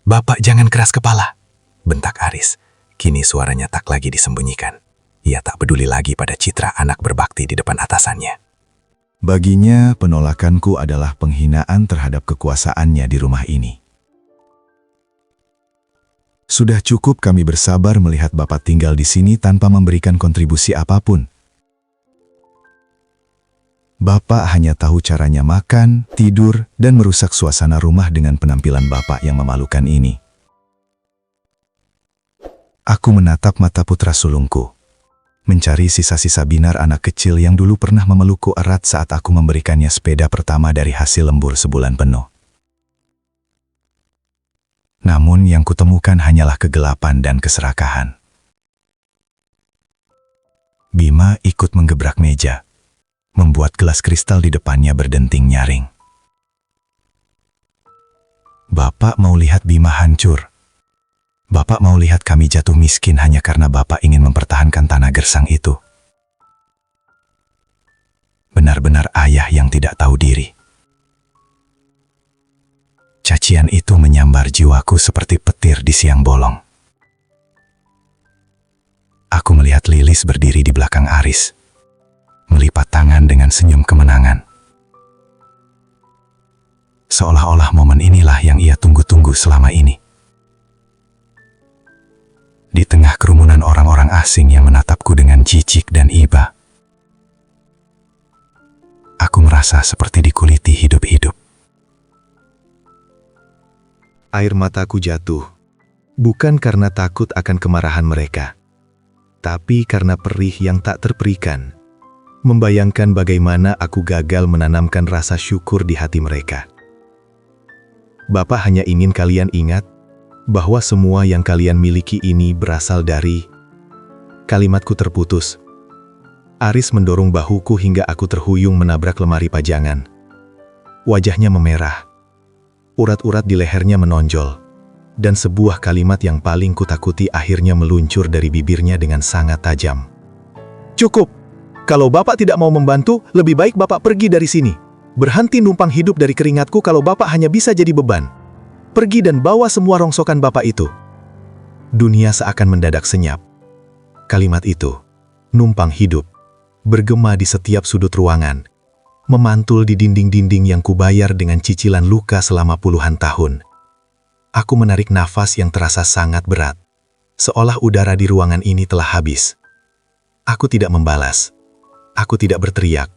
"Bapak jangan keras kepala," bentak Aris. Kini suaranya tak lagi disembunyikan. Ia tak peduli lagi pada citra anak berbakti di depan atasannya. Baginya, penolakanku adalah penghinaan terhadap kekuasaannya di rumah ini. Sudah cukup kami bersabar melihat Bapak tinggal di sini tanpa memberikan kontribusi apapun. Bapak hanya tahu caranya makan, tidur, dan merusak suasana rumah dengan penampilan Bapak yang memalukan ini. Aku menatap mata putra sulungku, mencari sisa-sisa binar anak kecil yang dulu pernah memelukku erat saat aku memberikannya sepeda pertama dari hasil lembur sebulan penuh. Namun yang kutemukan hanyalah kegelapan dan keserakahan. Bima ikut menggebrak meja, membuat gelas kristal di depannya berdenting nyaring. Bapak mau lihat Bima hancur. Bapak mau lihat kami jatuh miskin hanya karena Bapak ingin mempertahankan tanah gersang itu. Benar-benar ayah yang tidak tahu diri. Cacian itu menyambar jiwaku seperti petir di siang bolong. Aku melihat Lilis berdiri di belakang Aris, melipat tangan dengan senyum kemenangan. Seolah-olah momen inilah yang ia tunggu-tunggu selama ini. Di tengah kerumunan orang-orang asing yang menatapku dengan jijik dan iba, aku merasa seperti dikuliti hidup-hidup. Air mataku jatuh, bukan karena takut akan kemarahan mereka, tapi karena perih yang tak terperikan, membayangkan bagaimana aku gagal menanamkan rasa syukur di hati mereka. Bapak hanya ingin kalian ingat bahwa semua yang kalian miliki ini berasal dari... Kalimatku terputus. Aris mendorong bahuku hingga aku terhuyung menabrak lemari pajangan. Wajahnya memerah. Urat-urat di lehernya menonjol, dan sebuah kalimat yang paling kutakuti akhirnya meluncur dari bibirnya dengan sangat tajam. "Cukup! Kalau Bapak tidak mau membantu, lebih baik Bapak pergi dari sini. Berhenti numpang hidup dari keringatku kalau Bapak hanya bisa jadi beban. Pergi dan bawa semua rongsokan Bapak itu." Dunia seakan mendadak senyap. Kalimat itu, numpang hidup, bergema di setiap sudut ruangan, memantul di dinding-dinding yang kubayar dengan cicilan luka selama puluhan tahun. Aku menarik nafas yang terasa sangat berat, seolah udara di ruangan ini telah habis. Aku tidak membalas. Aku tidak berteriak.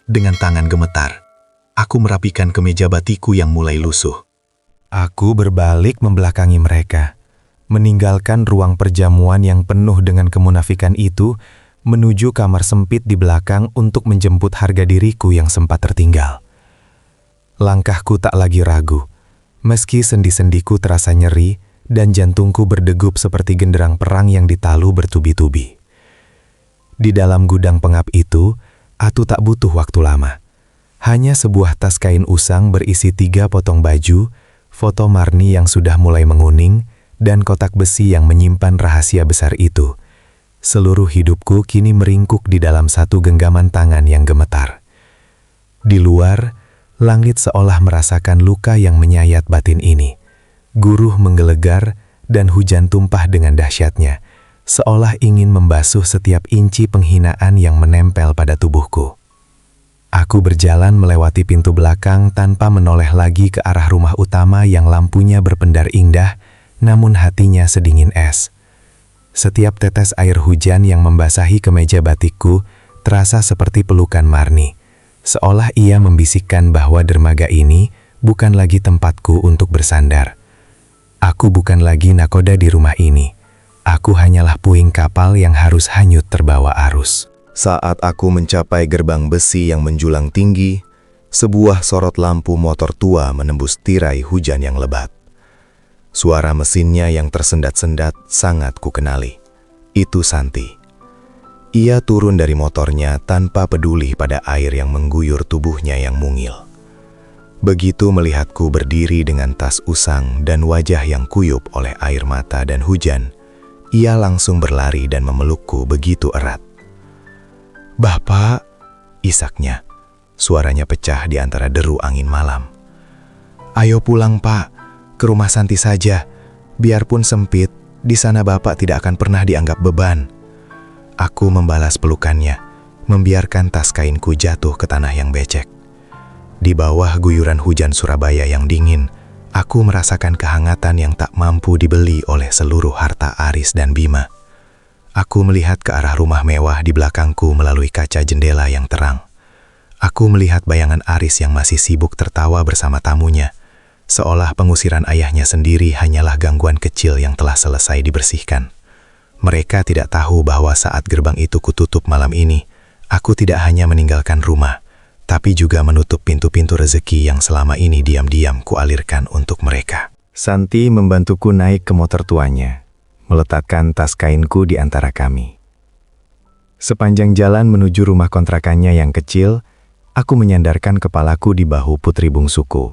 Dengan tangan gemetar, aku merapikan kemeja batikku yang mulai lusuh. Aku berbalik membelakangi mereka, meninggalkan ruang perjamuan yang penuh dengan kemunafikan itu, menuju kamar sempit di belakang untuk menjemput harga diriku yang sempat tertinggal. Langkahku tak lagi ragu, meski sendi-sendiku terasa nyeri dan jantungku berdegup seperti genderang perang yang ditalu bertubi-tubi. Di dalam gudang pengap itu, Atu tak butuh waktu lama. Hanya sebuah tas kain usang berisi 3 potong baju, foto Marni yang sudah mulai menguning, dan kotak besi yang menyimpan rahasia besar itu. Seluruh hidupku kini meringkuk di dalam satu genggaman tangan yang gemetar. Di luar, langit seolah merasakan luka yang menyayat batin ini. Guruh menggelegar dan hujan tumpah dengan dahsyatnya, seolah ingin membasuh setiap inci penghinaan yang menempel pada tubuhku. Aku berjalan melewati pintu belakang tanpa menoleh lagi ke arah rumah utama yang lampunya berpendar indah, namun hatinya sedingin es. Setiap tetes air hujan yang membasahi kemeja batikku terasa seperti pelukan Marni, seolah ia membisikkan bahwa dermaga ini bukan lagi tempatku untuk bersandar. Aku bukan lagi nakoda di rumah ini. Aku hanyalah puing kapal yang harus hanyut terbawa arus. Saat aku mencapai gerbang besi yang menjulang tinggi, sebuah sorot lampu motor tua menembus tirai hujan yang lebat. Suara mesinnya yang tersendat-sendat sangat kukenali. Itu Santi. Ia turun dari motornya tanpa peduli pada air yang mengguyur tubuhnya yang mungil. Begitu melihatku berdiri dengan tas usang dan wajah yang kuyup oleh air mata dan hujan, ia langsung berlari dan memelukku begitu erat. "Bapak," isaknya. Suaranya pecah di antara deru angin malam. "Ayo pulang, Pak. Ke rumah Santi saja. Biarpun sempit, di sana Bapak tidak akan pernah dianggap beban." Aku membalas pelukannya, membiarkan tas kainku jatuh ke tanah yang becek. Di bawah guyuran hujan Surabaya yang dingin, aku merasakan kehangatan yang tak mampu dibeli oleh seluruh harta Aris dan Bima. Aku melihat ke arah rumah mewah di belakangku melalui kaca jendela yang terang. Aku melihat bayangan Aris yang masih sibuk tertawa bersama tamunya, seolah pengusiran ayahnya sendiri hanyalah gangguan kecil yang telah selesai dibersihkan. Mereka tidak tahu bahwa saat gerbang itu kututup malam ini, aku tidak hanya meninggalkan rumah, tapi juga menutup pintu-pintu rezeki yang selama ini diam-diam kualirkan untuk mereka. Santi membantuku naik ke motor tuanya, meletakkan tas kainku di antara kami. Sepanjang jalan menuju rumah kontrakannya yang kecil, aku menyandarkan kepalaku di bahu putri bungsuku.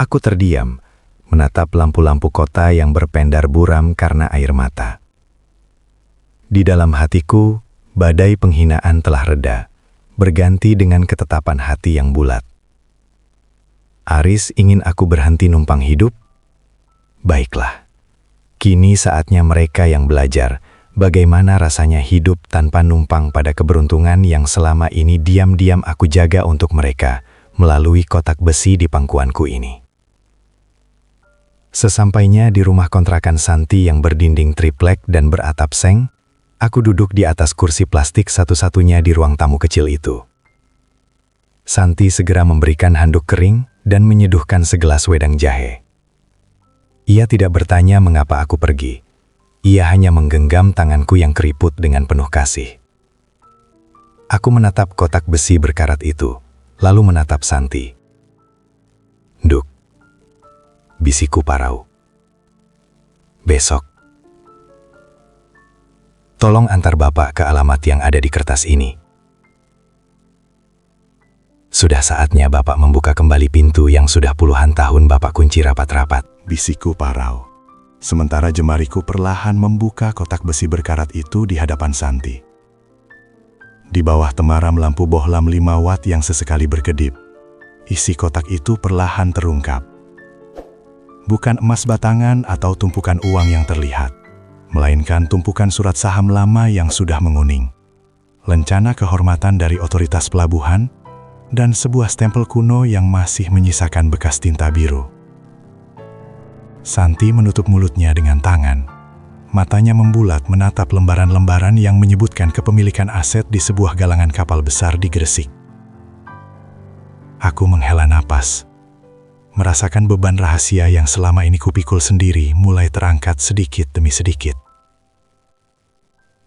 Aku terdiam, menatap lampu-lampu kota yang berpendar buram karena air mata. Di dalam hatiku, badai penghinaan telah reda, berganti dengan ketetapan hati yang bulat. Aris ingin aku berhenti numpang hidup? Baiklah. Kini saatnya mereka yang belajar bagaimana rasanya hidup tanpa numpang pada keberuntungan yang selama ini diam-diam aku jaga untuk mereka melalui kotak besi di pangkuanku ini. Sesampainya di rumah kontrakan Santi yang berdinding triplek dan beratap seng, aku duduk di atas kursi plastik satu-satunya di ruang tamu kecil itu. Santi segera memberikan handuk kering dan menyeduhkan segelas wedang jahe. Ia tidak bertanya mengapa aku pergi. Ia hanya menggenggam tanganku yang keriput dengan penuh kasih. Aku menatap kotak besi berkarat itu, lalu menatap Santi. "Duk," bisiku parau. "Besok. Tolong antar Bapak ke alamat yang ada di kertas ini. Sudah saatnya Bapak membuka kembali pintu yang sudah puluhan tahun Bapak kunci rapat-rapat," bisiku parau. Sementara jemariku perlahan membuka kotak besi berkarat itu di hadapan Santi. Di bawah temaram lampu bohlam 5 watt yang sesekali berkedip, isi kotak itu perlahan terungkap. Bukan emas batangan atau tumpukan uang yang terlihat, melainkan tumpukan surat saham lama yang sudah menguning, lencana kehormatan dari otoritas pelabuhan, dan sebuah stempel kuno yang masih menyisakan bekas tinta biru. Santi menutup mulutnya dengan tangan. Matanya membulat menatap lembaran-lembaran yang menyebutkan kepemilikan aset di sebuah galangan kapal besar di Gresik. Aku menghela napas, merasakan beban rahasia yang selama ini kupikul sendiri mulai terangkat sedikit demi sedikit.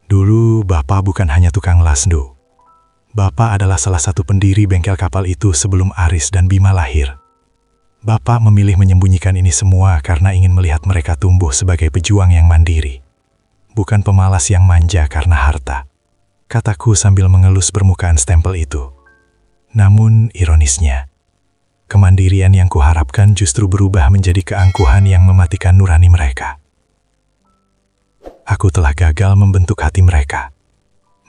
Dulu Bapak bukan hanya tukang lasdo. Bapak adalah salah satu pendiri bengkel kapal itu sebelum Aris dan Bima lahir. Bapak memilih menyembunyikan ini semua karena ingin melihat mereka tumbuh sebagai pejuang yang mandiri, bukan pemalas yang manja karena harta. kataku sambil mengelus permukaan stempel itu. Namun ironisnya, kemandirian yang kuharapkan justru berubah menjadi keangkuhan yang mematikan nurani mereka. Aku telah gagal membentuk hati mereka,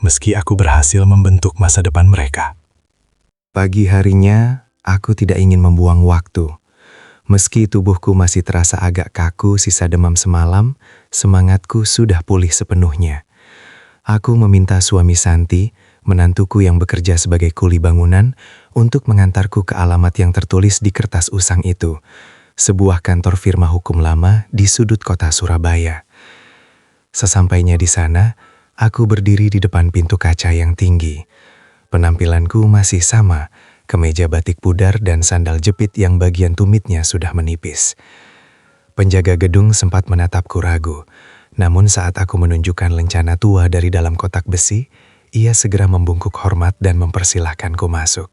meski aku berhasil membentuk masa depan mereka. Pagi harinya, aku tidak ingin membuang waktu. Meski tubuhku masih terasa agak kaku sisa demam semalam, semangatku sudah pulih sepenuhnya. Aku meminta suami Santi, menantuku yang bekerja sebagai kuli bangunan, untuk mengantarku ke alamat yang tertulis di kertas usang itu, sebuah kantor firma hukum lama di sudut kota Surabaya. Sesampainya di sana, aku berdiri di depan pintu kaca yang tinggi. Penampilanku masih sama, kemeja batik pudar dan sandal jepit yang bagian tumitnya sudah menipis. Penjaga gedung sempat menatapku ragu, namun saat aku menunjukkan lencana tua dari dalam kotak besi, ia segera membungkuk hormat dan mempersilahkanku masuk.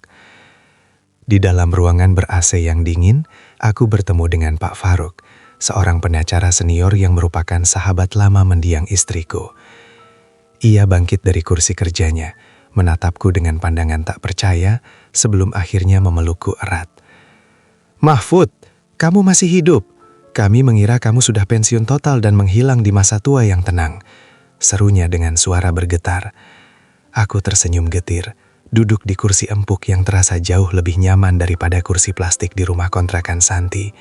Di dalam ruangan ber-AC yang dingin, aku bertemu dengan Pak Faruk, seorang pengacara senior yang merupakan sahabat lama mendiang istriku. Ia bangkit dari kursi kerjanya, menatapku dengan pandangan tak percaya sebelum akhirnya memelukku erat. "Mahfud, kamu masih hidup. Kami mengira kamu sudah pensiun total dan menghilang di masa tua yang tenang," serunya dengan suara bergetar. Aku tersenyum getir, duduk di kursi empuk yang terasa jauh lebih nyaman daripada kursi plastik di rumah kontrakan Santi.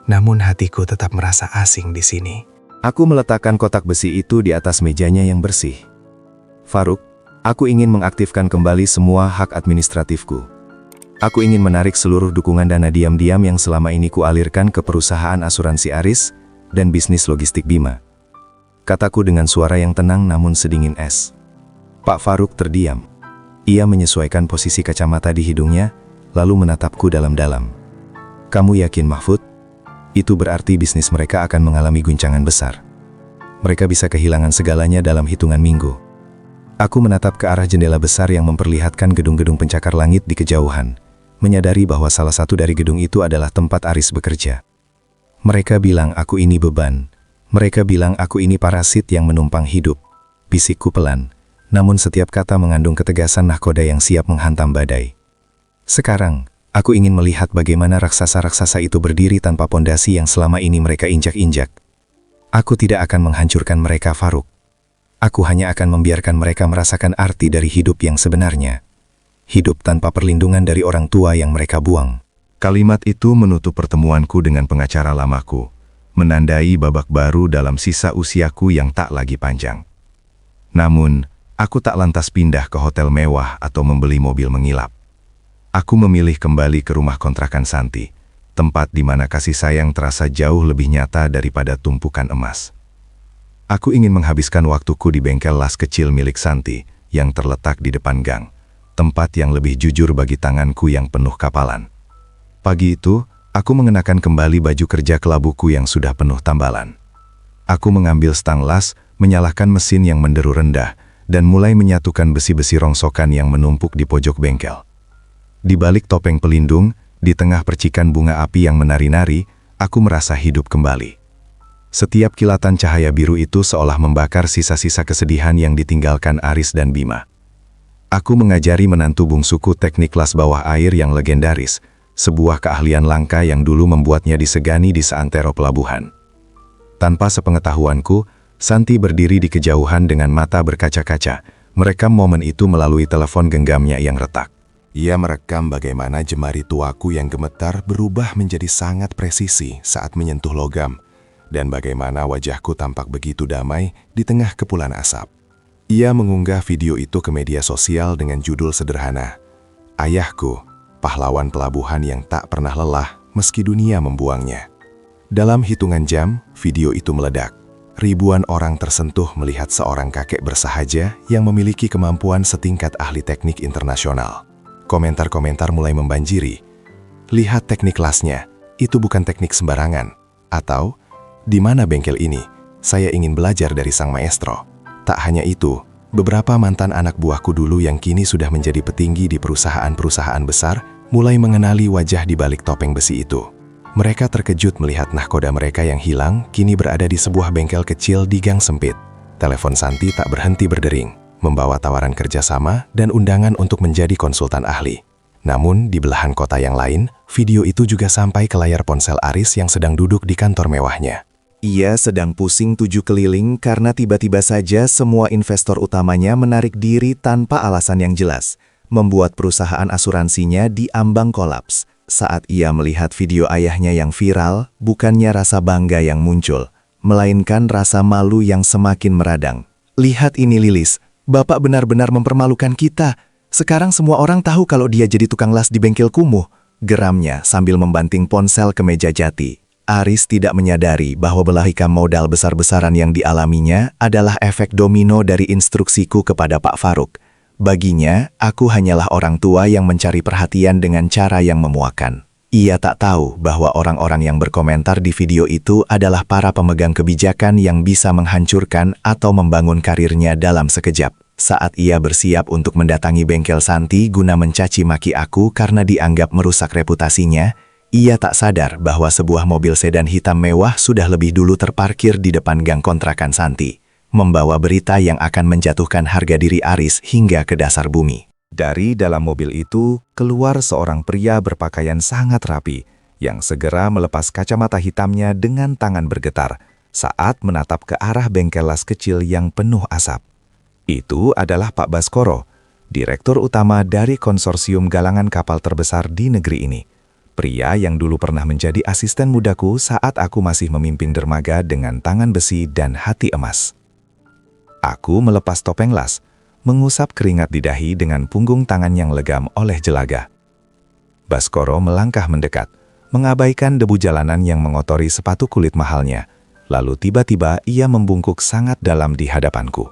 Namun hatiku tetap merasa asing di sini. Aku meletakkan kotak besi itu di atas mejanya yang bersih. Faruk, aku ingin mengaktifkan kembali semua hak administratifku. Aku ingin menarik seluruh dukungan dana diam-diam yang selama ini kualirkan ke perusahaan asuransi Aris dan bisnis logistik Bima. Kataku dengan suara yang tenang namun sedingin es. Pak Faruk terdiam. Ia menyesuaikan posisi kacamata di hidungnya, lalu menatapku dalam-dalam. "Kamu yakin, Mahfud? Itu berarti bisnis mereka akan mengalami guncangan besar. Mereka bisa kehilangan segalanya dalam hitungan minggu." Aku menatap ke arah jendela besar yang memperlihatkan gedung-gedung pencakar langit di kejauhan, menyadari bahwa salah satu dari gedung itu adalah tempat Aris bekerja. "Mereka bilang aku ini beban. Mereka bilang aku ini parasit yang menumpang hidup," bisikku pelan, namun setiap kata mengandung ketegasan nahkoda yang siap menghantam badai. Sekarang, aku ingin melihat bagaimana raksasa-raksasa itu berdiri tanpa pondasi yang selama ini mereka injak-injak. Aku tidak akan menghancurkan mereka, Faruk. Aku hanya akan membiarkan mereka merasakan arti dari hidup yang sebenarnya. Hidup tanpa perlindungan dari orang tua yang mereka buang. Kalimat itu menutup pertemuanku dengan pengacara lamaku, menandai babak baru dalam sisa usiaku yang tak lagi panjang. Namun, aku tak lantas pindah ke hotel mewah atau membeli mobil mengilap. Aku memilih kembali ke rumah kontrakan Santi, tempat di mana kasih sayang terasa jauh lebih nyata daripada tumpukan emas. Aku ingin menghabiskan waktuku di bengkel las kecil milik Santi yang terletak di depan gang, tempat yang lebih jujur bagi tanganku yang penuh kapalan. Pagi itu, aku mengenakan kembali baju kerja kelabuku yang sudah penuh tambalan. Aku mengambil stang las, menyalakan mesin yang menderu rendah, dan mulai menyatukan besi-besi rongsokan yang menumpuk di pojok bengkel. Di balik topeng pelindung, di tengah percikan bunga api yang menari-nari, aku merasa hidup kembali. Setiap kilatan cahaya biru itu seolah membakar sisa-sisa kesedihan yang ditinggalkan Aris dan Bima. Aku mengajari menantu bungsuku teknik las bawah air yang legendaris, sebuah keahlian langka yang dulu membuatnya disegani di seantero pelabuhan. Tanpa sepengetahuanku, Santi berdiri di kejauhan dengan mata berkaca-kaca, merekam momen itu melalui telepon genggamnya yang retak. Ia merekam bagaimana jemari tuaku yang gemetar berubah menjadi sangat presisi saat menyentuh logam, dan bagaimana wajahku tampak begitu damai di tengah kepulan asap. Ia mengunggah video itu ke media sosial dengan judul sederhana, "Ayahku, pahlawan pelabuhan yang tak pernah lelah meski dunia membuangnya." Dalam hitungan jam, video itu meledak. Ribuan orang tersentuh melihat seorang kakek bersahaja yang memiliki kemampuan setingkat ahli teknik internasional. Komentar-komentar mulai membanjiri. "Lihat teknik lasnya, itu bukan teknik sembarangan." Atau, "Di mana bengkel ini? Saya ingin belajar dari sang maestro." Tak hanya itu, beberapa mantan anak buahku dulu yang kini sudah menjadi petinggi di perusahaan-perusahaan besar mulai mengenali wajah di balik topeng besi itu. Mereka terkejut melihat nahkoda mereka yang hilang kini berada di sebuah bengkel kecil di gang sempit. Telepon Santi tak berhenti berdering. membawa tawaran kerjasama dan undangan untuk menjadi konsultan ahli. Namun, di belahan kota yang lain, video itu juga sampai ke layar ponsel Aris yang sedang duduk di kantor mewahnya. Ia sedang pusing 7 keliling karena tiba-tiba saja semua investor utamanya menarik diri tanpa alasan yang jelas, membuat perusahaan asuransinya diambang kolaps. Saat ia melihat video ayahnya yang viral, bukannya rasa bangga yang muncul, melainkan rasa malu yang semakin meradang. "Lihat ini Lilis, Bapak benar-benar mempermalukan kita. Sekarang semua orang tahu kalau dia jadi tukang las di bengkel kumuh," geramnya sambil membanting ponsel ke meja jati. Aris tidak menyadari bahwa belahikan modal besar-besaran yang dialaminya adalah efek domino dari instruksiku kepada Pak Faruk. Baginya, aku hanyalah orang tua yang mencari perhatian dengan cara yang memuakan. Ia tak tahu bahwa orang-orang yang berkomentar di video itu adalah para pemegang kebijakan yang bisa menghancurkan atau membangun karirnya dalam sekejap. Saat ia bersiap untuk mendatangi bengkel Santi guna mencaci maki aku karena dianggap merusak reputasinya, ia tak sadar bahwa sebuah mobil sedan hitam mewah sudah lebih dulu terparkir di depan gang kontrakan Santi, membawa berita yang akan menjatuhkan harga diri Aris hingga ke dasar bumi. Dari dalam mobil itu, keluar seorang pria berpakaian sangat rapi, yang segera melepas kacamata hitamnya dengan tangan bergetar saat menatap ke arah bengkel las kecil yang penuh asap. Itu adalah Pak Baskoro, direktur utama dari konsorsium galangan kapal terbesar di negeri ini. Pria yang dulu pernah menjadi asisten mudaku saat aku masih memimpin dermaga dengan tangan besi dan hati emas. Aku melepas topeng las, mengusap keringat di dahi dengan punggung tangan yang legam oleh jelaga. Baskoro melangkah mendekat, mengabaikan debu jalanan yang mengotori sepatu kulit mahalnya, lalu tiba-tiba ia membungkuk sangat dalam di hadapanku.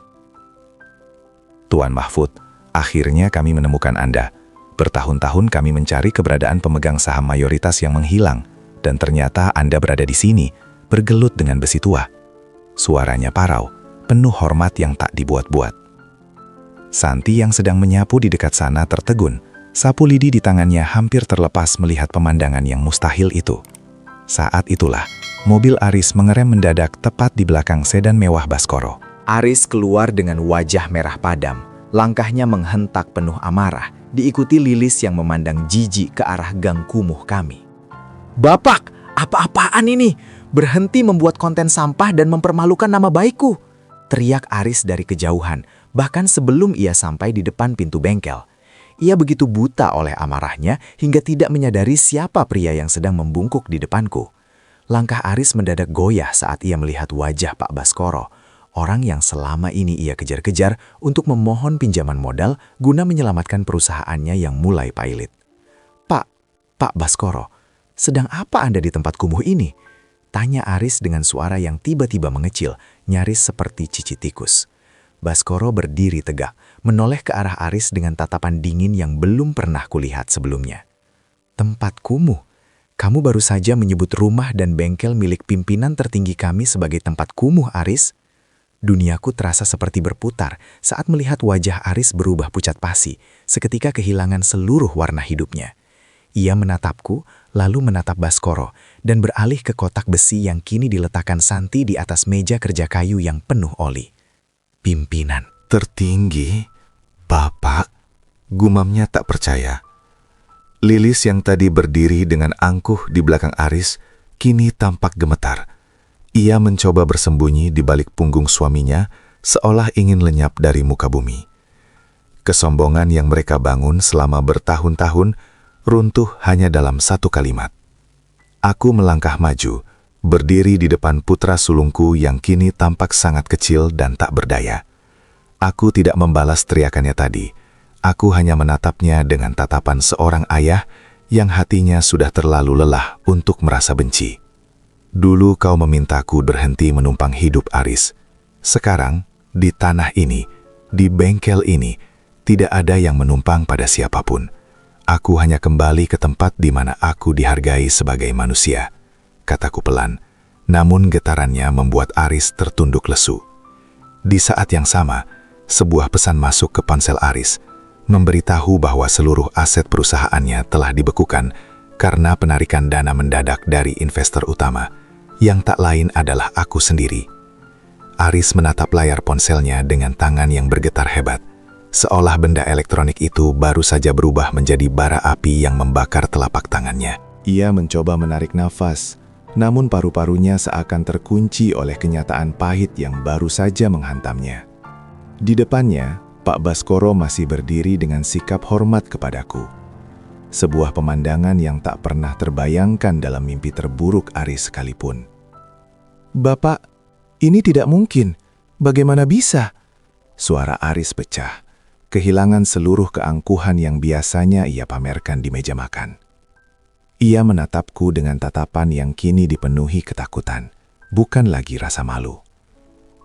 "Tuan Mahfud, akhirnya kami menemukan Anda. Bertahun-tahun kami mencari keberadaan pemegang saham mayoritas yang menghilang, dan ternyata Anda berada di sini, bergelut dengan besi tua." Suaranya parau, penuh hormat yang tak dibuat-buat. Santi yang sedang menyapu di dekat sana tertegun, sapu lidi di tangannya hampir terlepas melihat pemandangan yang mustahil itu. Saat itulah, mobil Aris mengerem mendadak tepat di belakang sedan mewah Baskoro. Aris keluar dengan wajah merah padam. Langkahnya menghentak penuh amarah, diikuti Lilis yang memandang jijik ke arah gang kumuh kami. "Bapak, apa-apaan ini? Berhenti membuat konten sampah dan mempermalukan nama baikku!" teriak Aris dari kejauhan, bahkan sebelum ia sampai di depan pintu bengkel. Ia begitu buta oleh amarahnya hingga tidak menyadari siapa pria yang sedang membungkuk di depanku. Langkah Aris mendadak goyah saat ia melihat wajah Pak Baskoro, orang yang selama ini ia kejar-kejar untuk memohon pinjaman modal guna menyelamatkan perusahaannya yang mulai pailit. Pak Baskoro, sedang apa Anda di tempat kumuh ini?" tanya Aris dengan suara yang tiba-tiba mengecil, nyaris seperti cicit tikus. Baskoro berdiri tegak, menoleh ke arah Aris dengan tatapan dingin yang belum pernah kulihat sebelumnya. "Tempat kumuh? Kamu baru saja menyebut rumah dan bengkel milik pimpinan tertinggi kami sebagai tempat kumuh, Aris?" Duniaku terasa seperti berputar saat melihat wajah Aris berubah pucat pasi, seketika kehilangan seluruh warna hidupnya. Ia menatapku, lalu menatap Baskoro, dan beralih ke kotak besi yang kini diletakkan Santi di atas meja kerja kayu yang penuh oli. "Pimpinan Tertinggi? Bapak?" Gumamnya tak percaya. Lilis yang tadi berdiri dengan angkuh di belakang Aris, kini tampak gemetar. Ia mencoba bersembunyi di balik punggung suaminya, seolah ingin lenyap dari muka bumi. Kesombongan yang mereka bangun selama bertahun-tahun runtuh hanya dalam satu kalimat. Aku melangkah maju, berdiri di depan putra sulungku yang kini tampak sangat kecil dan tak berdaya. Aku tidak membalas teriakannya tadi. Aku hanya menatapnya dengan tatapan seorang ayah yang hatinya sudah terlalu lelah untuk merasa benci. "Dulu kau memintaku berhenti menumpang hidup Aris. Sekarang, di tanah ini, di bengkel ini, tidak ada yang menumpang pada siapapun. Aku hanya kembali ke tempat di mana aku dihargai sebagai manusia," kataku pelan, namun getarannya membuat Aris tertunduk lesu. Di saat yang sama, sebuah pesan masuk ke ponsel Aris, memberitahu bahwa seluruh aset perusahaannya telah dibekukan karena penarikan dana mendadak dari investor utama, yang tak lain adalah aku sendiri. Aris menatap layar ponselnya dengan tangan yang bergetar hebat, seolah benda elektronik itu baru saja berubah menjadi bara api yang membakar telapak tangannya. Ia mencoba menarik nafas, namun paru-parunya seakan terkunci oleh kenyataan pahit yang baru saja menghantamnya. Di depannya, Pak Baskoro masih berdiri dengan sikap hormat kepadaku. Sebuah pemandangan yang tak pernah terbayangkan dalam mimpi terburuk Aris sekalipun. "Bapak, ini tidak mungkin. Bagaimana bisa?" Suara Aris pecah, kehilangan seluruh keangkuhan yang biasanya ia pamerkan di meja makan. Ia menatapku dengan tatapan yang kini dipenuhi ketakutan, bukan lagi rasa malu.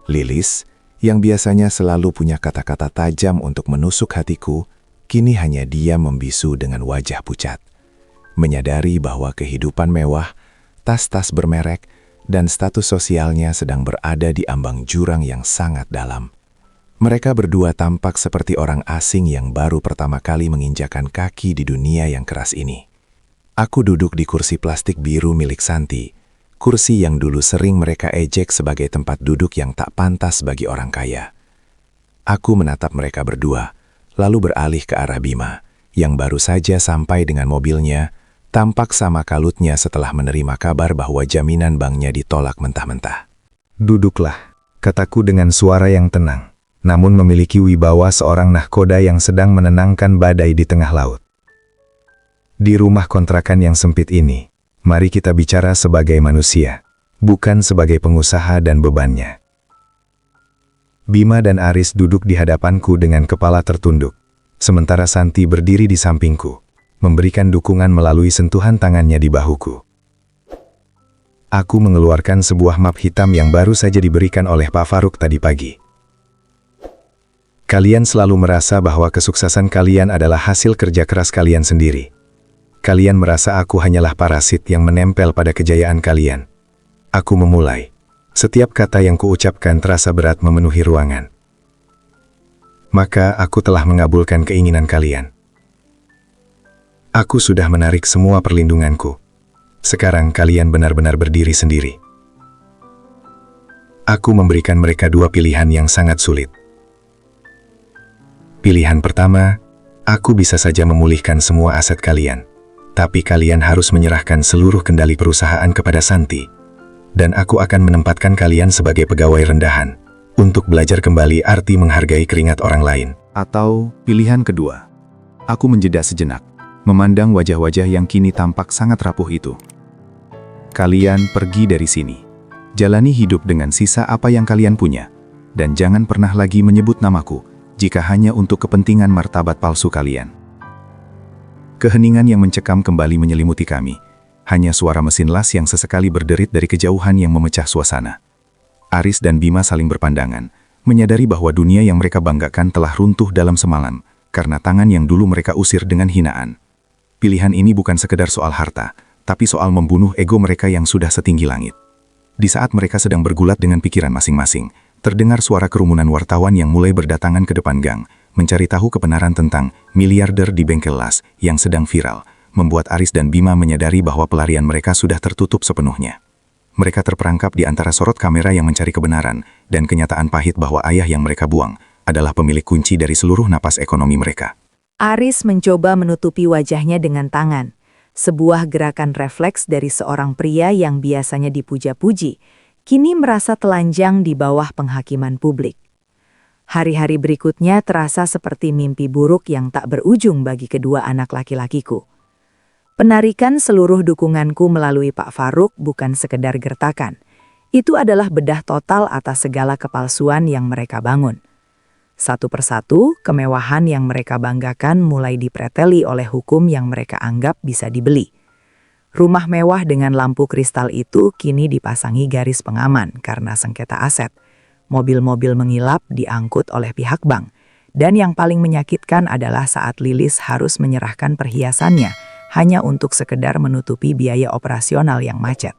Lilis, yang biasanya selalu punya kata-kata tajam untuk menusuk hatiku, kini hanya diam membisu dengan wajah pucat. Menyadari bahwa kehidupan mewah, tas-tas bermerek, dan status sosialnya sedang berada di ambang jurang yang sangat dalam. Mereka berdua tampak seperti orang asing yang baru pertama kali menginjakan kaki di dunia yang keras ini. Aku duduk di kursi plastik biru milik Santi, kursi yang dulu sering mereka ejek sebagai tempat duduk yang tak pantas bagi orang kaya. Aku menatap mereka berdua, lalu beralih ke arah Bima, yang baru saja sampai dengan mobilnya, tampak sama kalutnya setelah menerima kabar bahwa jaminan banknya ditolak mentah-mentah. "Duduklah," kataku dengan suara yang tenang, namun memiliki wibawa seorang nahkoda yang sedang menenangkan badai di tengah laut. "Di rumah kontrakan yang sempit ini, mari kita bicara sebagai manusia, bukan sebagai pengusaha dan bebannya." Bima dan Aris duduk di hadapanku dengan kepala tertunduk, sementara Santi berdiri di sampingku, memberikan dukungan melalui sentuhan tangannya di bahuku. Aku mengeluarkan sebuah map hitam yang baru saja diberikan oleh Pak Faruk tadi pagi. "Kalian selalu merasa bahwa kesuksesan kalian adalah hasil kerja keras kalian sendiri. Kalian merasa aku hanyalah parasit yang menempel pada kejayaan kalian. Aku memulai. Setiap kata yang kuucapkan terasa berat memenuhi ruangan. Maka aku telah mengabulkan keinginan kalian. Aku sudah menarik semua perlindunganku. Sekarang kalian benar-benar berdiri sendiri. Aku memberikan mereka dua pilihan yang sangat sulit. Pilihan pertama, aku bisa saja memulihkan semua aset kalian. Tapi kalian harus menyerahkan seluruh kendali perusahaan kepada Santi. Dan aku akan menempatkan kalian sebagai pegawai rendahan, untuk belajar kembali arti menghargai keringat orang lain. Atau pilihan kedua, aku menjeda sejenak, memandang wajah-wajah yang kini tampak sangat rapuh itu. Kalian pergi dari sini. Jalani hidup dengan sisa apa yang kalian punya. Dan jangan pernah lagi menyebut namaku, jika hanya untuk kepentingan martabat palsu kalian. Keheningan yang mencekam kembali menyelimuti kami. Hanya suara mesin las yang sesekali berderit dari kejauhan yang memecah suasana. Aris dan Bima saling berpandangan, menyadari bahwa dunia yang mereka banggakan telah runtuh dalam semalam, karena tangan yang dulu mereka usir dengan hinaan. Pilihan ini bukan sekedar soal harta, tapi soal membunuh ego mereka yang sudah setinggi langit. Di saat mereka sedang bergulat dengan pikiran masing-masing, terdengar suara kerumunan wartawan yang mulai berdatangan ke depan gang, mencari tahu kebenaran tentang miliarder di bengkel las yang sedang viral, membuat Aris dan Bima menyadari bahwa pelarian mereka sudah tertutup sepenuhnya. Mereka terperangkap di antara sorot kamera yang mencari kebenaran dan kenyataan pahit bahwa ayah yang mereka buang adalah pemilik kunci dari seluruh napas ekonomi mereka. Aris mencoba menutupi wajahnya dengan tangan, sebuah gerakan refleks dari seorang pria yang biasanya dipuja-puji, kini merasa telanjang di bawah penghakiman publik. Hari-hari berikutnya terasa seperti mimpi buruk yang tak berujung bagi kedua anak laki-lakiku. Penarikan seluruh dukunganku melalui Pak Faruk bukan sekedar gertakan. Itu adalah bedah total atas segala kepalsuan yang mereka bangun. Satu persatu, kemewahan yang mereka banggakan mulai dipreteli oleh hukum yang mereka anggap bisa dibeli. Rumah mewah dengan lampu kristal itu kini dipasangi garis pengaman karena sengketa aset. Mobil-mobil mengilap diangkut oleh pihak bank. Dan yang paling menyakitkan adalah saat Lilis harus menyerahkan perhiasannya hanya untuk sekedar menutupi biaya operasional yang macet.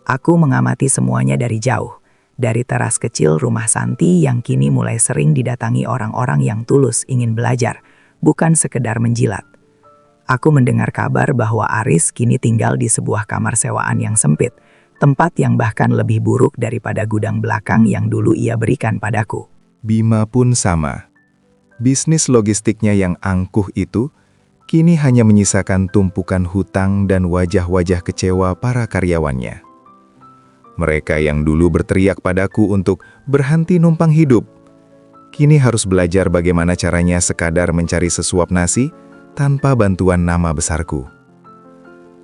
Aku mengamati semuanya dari jauh, dari teras kecil rumah Santi yang kini mulai sering didatangi orang-orang yang tulus ingin belajar, bukan sekedar menjilat. Aku mendengar kabar bahwa Aris kini tinggal di sebuah kamar sewaan yang sempit, tempat yang bahkan lebih buruk daripada gudang belakang yang dulu ia berikan padaku. Bima pun sama. Bisnis logistiknya yang angkuh itu kini hanya menyisakan tumpukan hutang dan wajah-wajah kecewa para karyawannya. Mereka yang dulu berteriak padaku untuk berhenti numpang hidup, kini harus belajar bagaimana caranya sekadar mencari sesuap nasi tanpa bantuan nama besarku.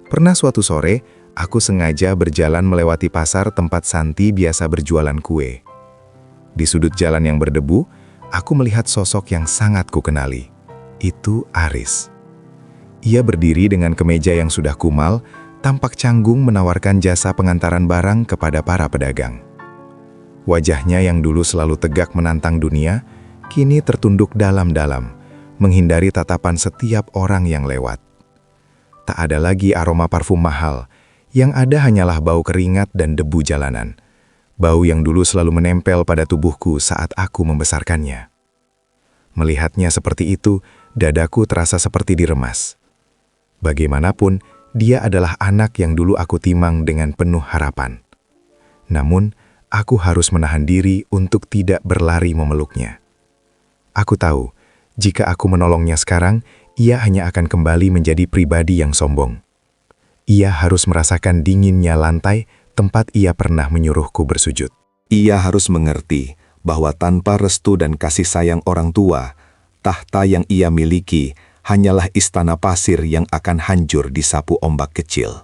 Pernah suatu sore, aku sengaja berjalan melewati pasar tempat Santi biasa berjualan kue. Di sudut jalan yang berdebu, aku melihat sosok yang sangat kukenali. Itu Aris. Ia berdiri dengan kemeja yang sudah kumal, tampak canggung menawarkan jasa pengantaran barang kepada para pedagang. Wajahnya yang dulu selalu tegak menantang dunia, kini tertunduk dalam-dalam, menghindari tatapan setiap orang yang lewat. Tak ada lagi aroma parfum mahal, yang ada hanyalah bau keringat dan debu jalanan. Bau yang dulu selalu menempel pada tubuhku saat aku membesarkannya. Melihatnya seperti itu, dadaku terasa seperti diremas. Bagaimanapun, dia adalah anak yang dulu aku timang dengan penuh harapan. Namun, aku harus menahan diri untuk tidak berlari memeluknya. Aku tahu, jika aku menolongnya sekarang, ia hanya akan kembali menjadi pribadi yang sombong. Ia harus merasakan dinginnya lantai tempat ia pernah menyuruhku bersujud. Ia harus mengerti bahwa tanpa restu dan kasih sayang orang tua, tahta yang ia miliki hanyalah istana pasir yang akan hancur disapu ombak kecil.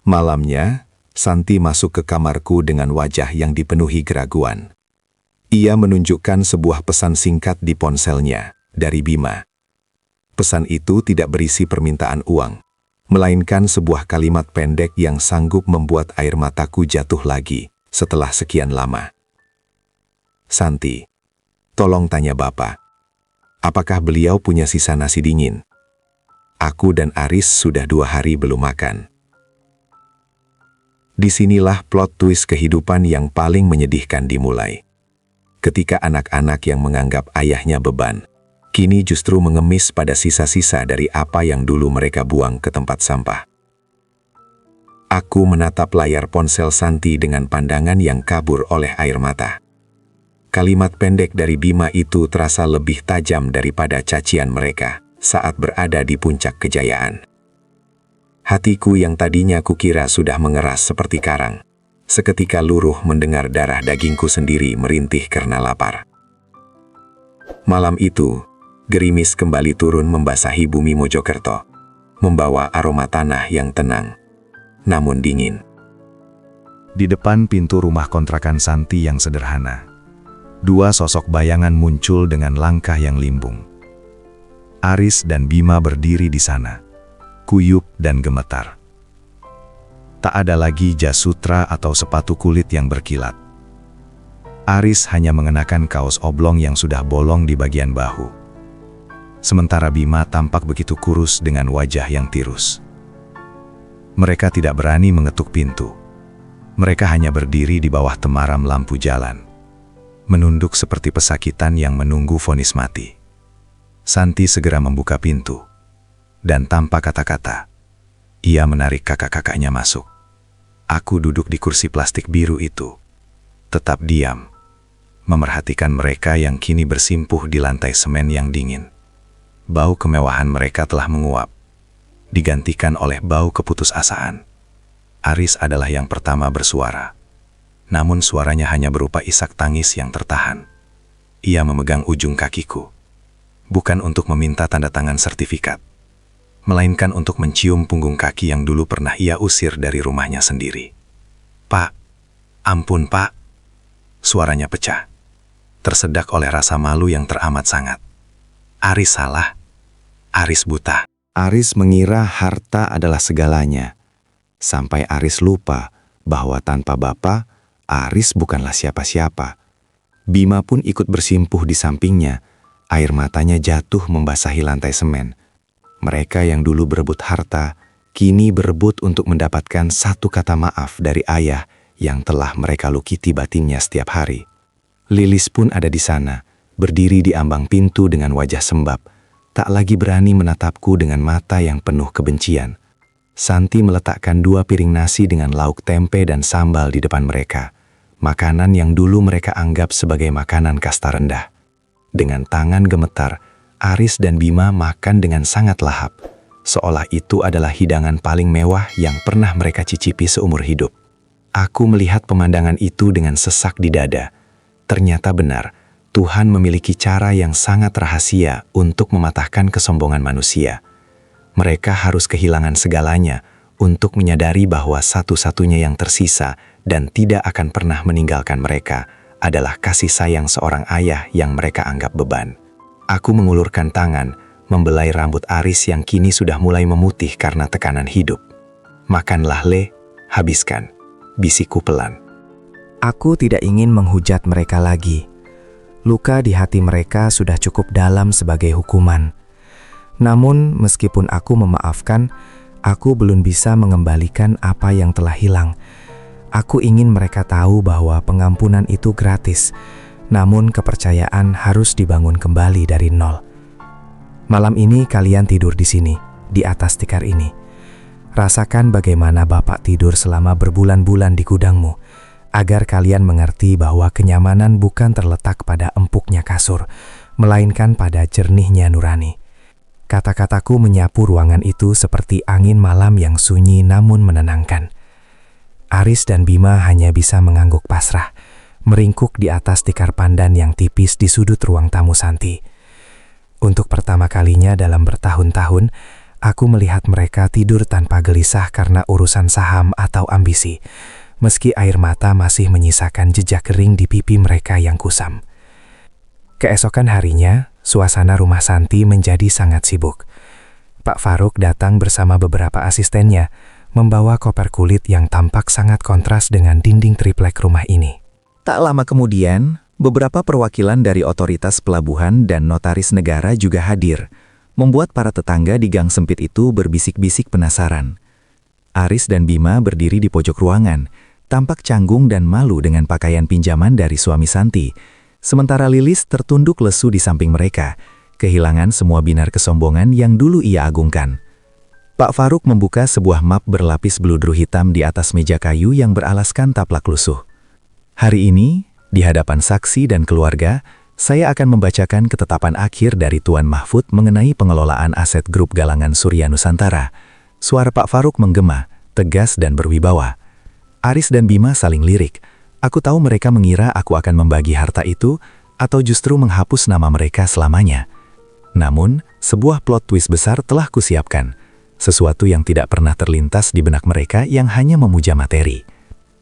Malamnya, Santi masuk ke kamarku dengan wajah yang dipenuhi keraguan. Ia menunjukkan sebuah pesan singkat di ponselnya dari Bima. Pesan itu tidak berisi permintaan uang, melainkan sebuah kalimat pendek yang sanggup membuat air mataku jatuh lagi setelah sekian lama. Santi, tolong tanya Bapak, apakah beliau punya sisa nasi dingin? Aku dan Aris sudah 2 hari belum makan. Disinilah plot twist kehidupan yang paling menyedihkan dimulai. Ketika anak-anak yang menganggap ayahnya beban, kini justru mengemis pada sisa-sisa dari apa yang dulu mereka buang ke tempat sampah. Aku menatap layar ponsel Santi dengan pandangan yang kabur oleh air mata. Kalimat pendek dari Bima itu terasa lebih tajam daripada cacian mereka saat berada di puncak kejayaan. Hatiku yang tadinya kukira sudah mengeras seperti karang, seketika luruh mendengar darah dagingku sendiri merintih karena lapar. Malam itu, gerimis kembali turun membasahi bumi Mojokerto, membawa aroma tanah yang tenang, namun dingin. Di depan pintu rumah kontrakan Santi yang sederhana, 2 sosok bayangan muncul dengan langkah yang limbung. Aris dan Bima berdiri di sana, kuyup dan gemetar. Tak ada lagi jas sutra atau sepatu kulit yang berkilat. Aris hanya mengenakan kaos oblong yang sudah bolong di bagian bahu. Sementara Bima tampak begitu kurus dengan wajah yang tirus. Mereka tidak berani mengetuk pintu. Mereka hanya berdiri di bawah temaram lampu jalan, menunduk seperti pesakitan yang menunggu vonis mati. Santi segera membuka pintu, dan tanpa kata-kata, ia menarik kakak-kakaknya masuk. Aku duduk di kursi plastik biru itu, tetap diam, memerhatikan mereka yang kini bersimpuh di lantai semen yang dingin. Bau kemewahan mereka telah menguap, digantikan oleh bau keputusasaan. Aris adalah yang pertama bersuara, namun suaranya hanya berupa isak tangis yang tertahan. Ia memegang ujung kakiku, bukan untuk meminta tanda tangan sertifikat, melainkan untuk mencium punggung kaki yang dulu pernah ia usir dari rumahnya sendiri. "Pak, ampun Pak." Suaranya pecah, tersedak oleh rasa malu yang teramat sangat. Aris salah. Aris buta. Aris mengira harta adalah segalanya, sampai Aris lupa bahwa tanpa Bapa, Aris bukanlah siapa-siapa. Bima pun ikut bersimpuh di sampingnya, air matanya jatuh membasahi lantai semen. Mereka yang dulu berebut harta, kini berebut untuk mendapatkan satu kata maaf dari ayah yang telah mereka lukiti batinnya setiap hari. Lilis pun ada di sana, berdiri di ambang pintu dengan wajah sembab, tak lagi berani menatapku dengan mata yang penuh kebencian. Santi meletakkan 2 piring nasi dengan lauk tempe dan sambal di depan mereka. Makanan yang dulu mereka anggap sebagai makanan kasta rendah. Dengan tangan gemetar, Aris dan Bima makan dengan sangat lahap. Seolah itu adalah hidangan paling mewah yang pernah mereka cicipi seumur hidup. Aku melihat pemandangan itu dengan sesak di dada. Ternyata benar, Tuhan memiliki cara yang sangat rahasia untuk mematahkan kesombongan manusia. Mereka harus kehilangan segalanya untuk menyadari bahwa satu-satunya yang tersisa dan tidak akan pernah meninggalkan mereka adalah kasih sayang seorang ayah yang mereka anggap beban. Aku mengulurkan tangan, membelai rambut Aris yang kini sudah mulai memutih karena tekanan hidup. "Makanlah, Le, habiskan," bisikku pelan. Aku tidak ingin menghujat mereka lagi. Luka di hati mereka sudah cukup dalam sebagai hukuman. Namun, meskipun aku memaafkan, aku belum bisa mengembalikan apa yang telah hilang. Aku ingin mereka tahu bahwa pengampunan itu gratis, namun kepercayaan harus dibangun kembali dari nol. Malam ini kalian tidur di sini, di atas tikar ini. Rasakan bagaimana Bapak tidur selama berbulan-bulan di gudangmu, agar kalian mengerti bahwa kenyamanan bukan terletak pada empuknya kasur, melainkan pada jernihnya nurani. Kata-kataku menyapu ruangan itu seperti angin malam yang sunyi namun menenangkan. Aris dan Bima hanya bisa mengangguk pasrah, meringkuk di atas tikar pandan yang tipis di sudut ruang tamu Santi. Untuk pertama kalinya dalam bertahun-tahun, aku melihat mereka tidur tanpa gelisah karena urusan saham atau ambisi, meski air mata masih menyisakan jejak kering di pipi mereka yang kusam. Keesokan harinya, suasana rumah Santi menjadi sangat sibuk. Pak Faruk datang bersama beberapa asistennya, membawa koper kulit yang tampak sangat kontras dengan dinding triplek rumah ini. Tak lama kemudian, beberapa perwakilan dari otoritas pelabuhan dan notaris negara juga hadir, membuat para tetangga di gang sempit itu berbisik-bisik penasaran. Aris dan Bima berdiri di pojok ruangan, tampak canggung dan malu dengan pakaian pinjaman dari suami Santi, sementara Lilis tertunduk lesu di samping mereka, kehilangan semua binar kesombongan yang dulu ia agungkan. Pak Faruk membuka sebuah map berlapis beludru hitam di atas meja kayu yang beralaskan taplak lusuh. Hari ini, di hadapan saksi dan keluarga, saya akan membacakan ketetapan akhir dari Tuan Mahfud mengenai pengelolaan aset grup Galangan Surya Nusantara. Suara Pak Faruk menggema, tegas dan berwibawa. Aris dan Bima saling lirik. Aku tahu mereka mengira aku akan membagi harta itu, atau justru menghapus nama mereka selamanya. Namun, sebuah plot twist besar telah kusiapkan. Sesuatu yang tidak pernah terlintas di benak mereka yang hanya memuja materi.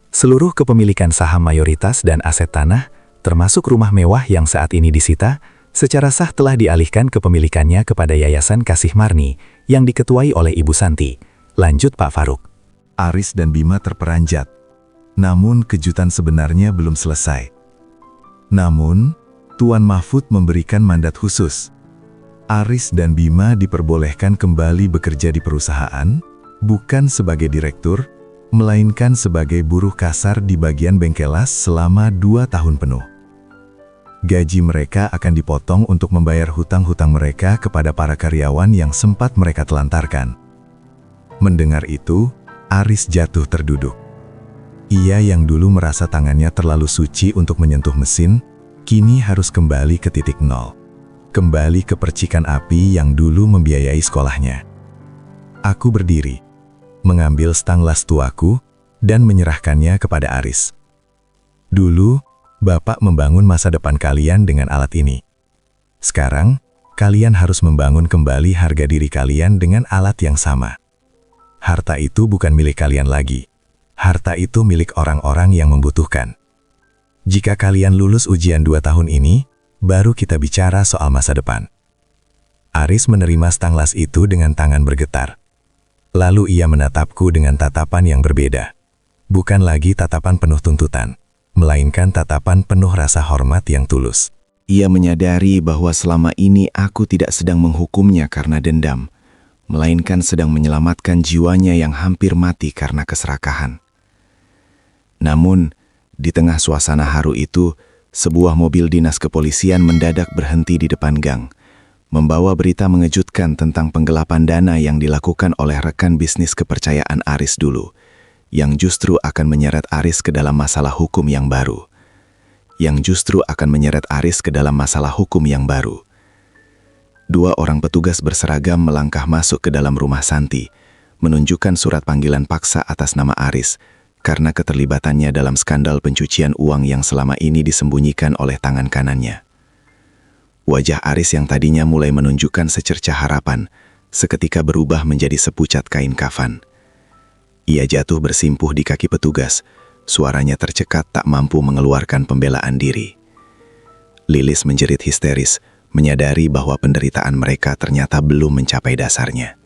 Seluruh kepemilikan saham mayoritas dan aset tanah, termasuk rumah mewah yang saat ini disita, secara sah telah dialihkan kepemilikannya kepada Yayasan Kasih Marni yang diketuai oleh Ibu Santi. Lanjut Pak Faruk. Aris dan Bima terperanjat. Namun kejutan sebenarnya belum selesai. Namun, Tuan Mahfud memberikan mandat khusus. Aris dan Bima diperbolehkan kembali bekerja di perusahaan, bukan sebagai direktur, melainkan sebagai buruh kasar di bagian bengkelas selama 2 tahun penuh. Gaji mereka akan dipotong untuk membayar hutang-hutang mereka kepada para karyawan yang sempat mereka telantarkan. Mendengar itu, Aris jatuh terduduk. Ia yang dulu merasa tangannya terlalu suci untuk menyentuh mesin, kini harus kembali ke titik nol. Kembali ke percikan api yang dulu membiayai sekolahnya. Aku berdiri, mengambil stang las tuaku, dan menyerahkannya kepada Aris. Dulu, Bapak membangun masa depan kalian dengan alat ini. Sekarang, kalian harus membangun kembali harga diri kalian dengan alat yang sama. Harta itu bukan milik kalian lagi. Harta itu milik orang-orang yang membutuhkan. Jika kalian lulus ujian 2 tahun ini, baru kita bicara soal masa depan. Aris menerima stang las itu dengan tangan bergetar. Lalu ia menatapku dengan tatapan yang berbeda. Bukan lagi tatapan penuh tuntutan, melainkan tatapan penuh rasa hormat yang tulus. Ia menyadari bahwa selama ini aku tidak sedang menghukumnya karena dendam, melainkan sedang menyelamatkan jiwanya yang hampir mati karena keserakahan. Namun, di tengah suasana haru itu, sebuah mobil dinas kepolisian mendadak berhenti di depan gang. membawa berita mengejutkan tentang penggelapan dana yang dilakukan oleh rekan bisnis kepercayaan Aris dulu, yang justru akan menyeret Aris ke dalam masalah hukum yang baru. Dua orang petugas berseragam melangkah masuk ke dalam rumah Santi, menunjukkan surat panggilan paksa atas nama Aris, karena keterlibatannya dalam skandal pencucian uang yang selama ini disembunyikan oleh tangan kanannya. Wajah Aris yang tadinya mulai menunjukkan secercah harapan, seketika berubah menjadi sepucat kain kafan. Ia jatuh bersimpuh di kaki petugas, suaranya tercekat tak mampu mengeluarkan pembelaan diri. Lilis menjerit histeris, menyadari bahwa penderitaan mereka ternyata belum mencapai dasarnya.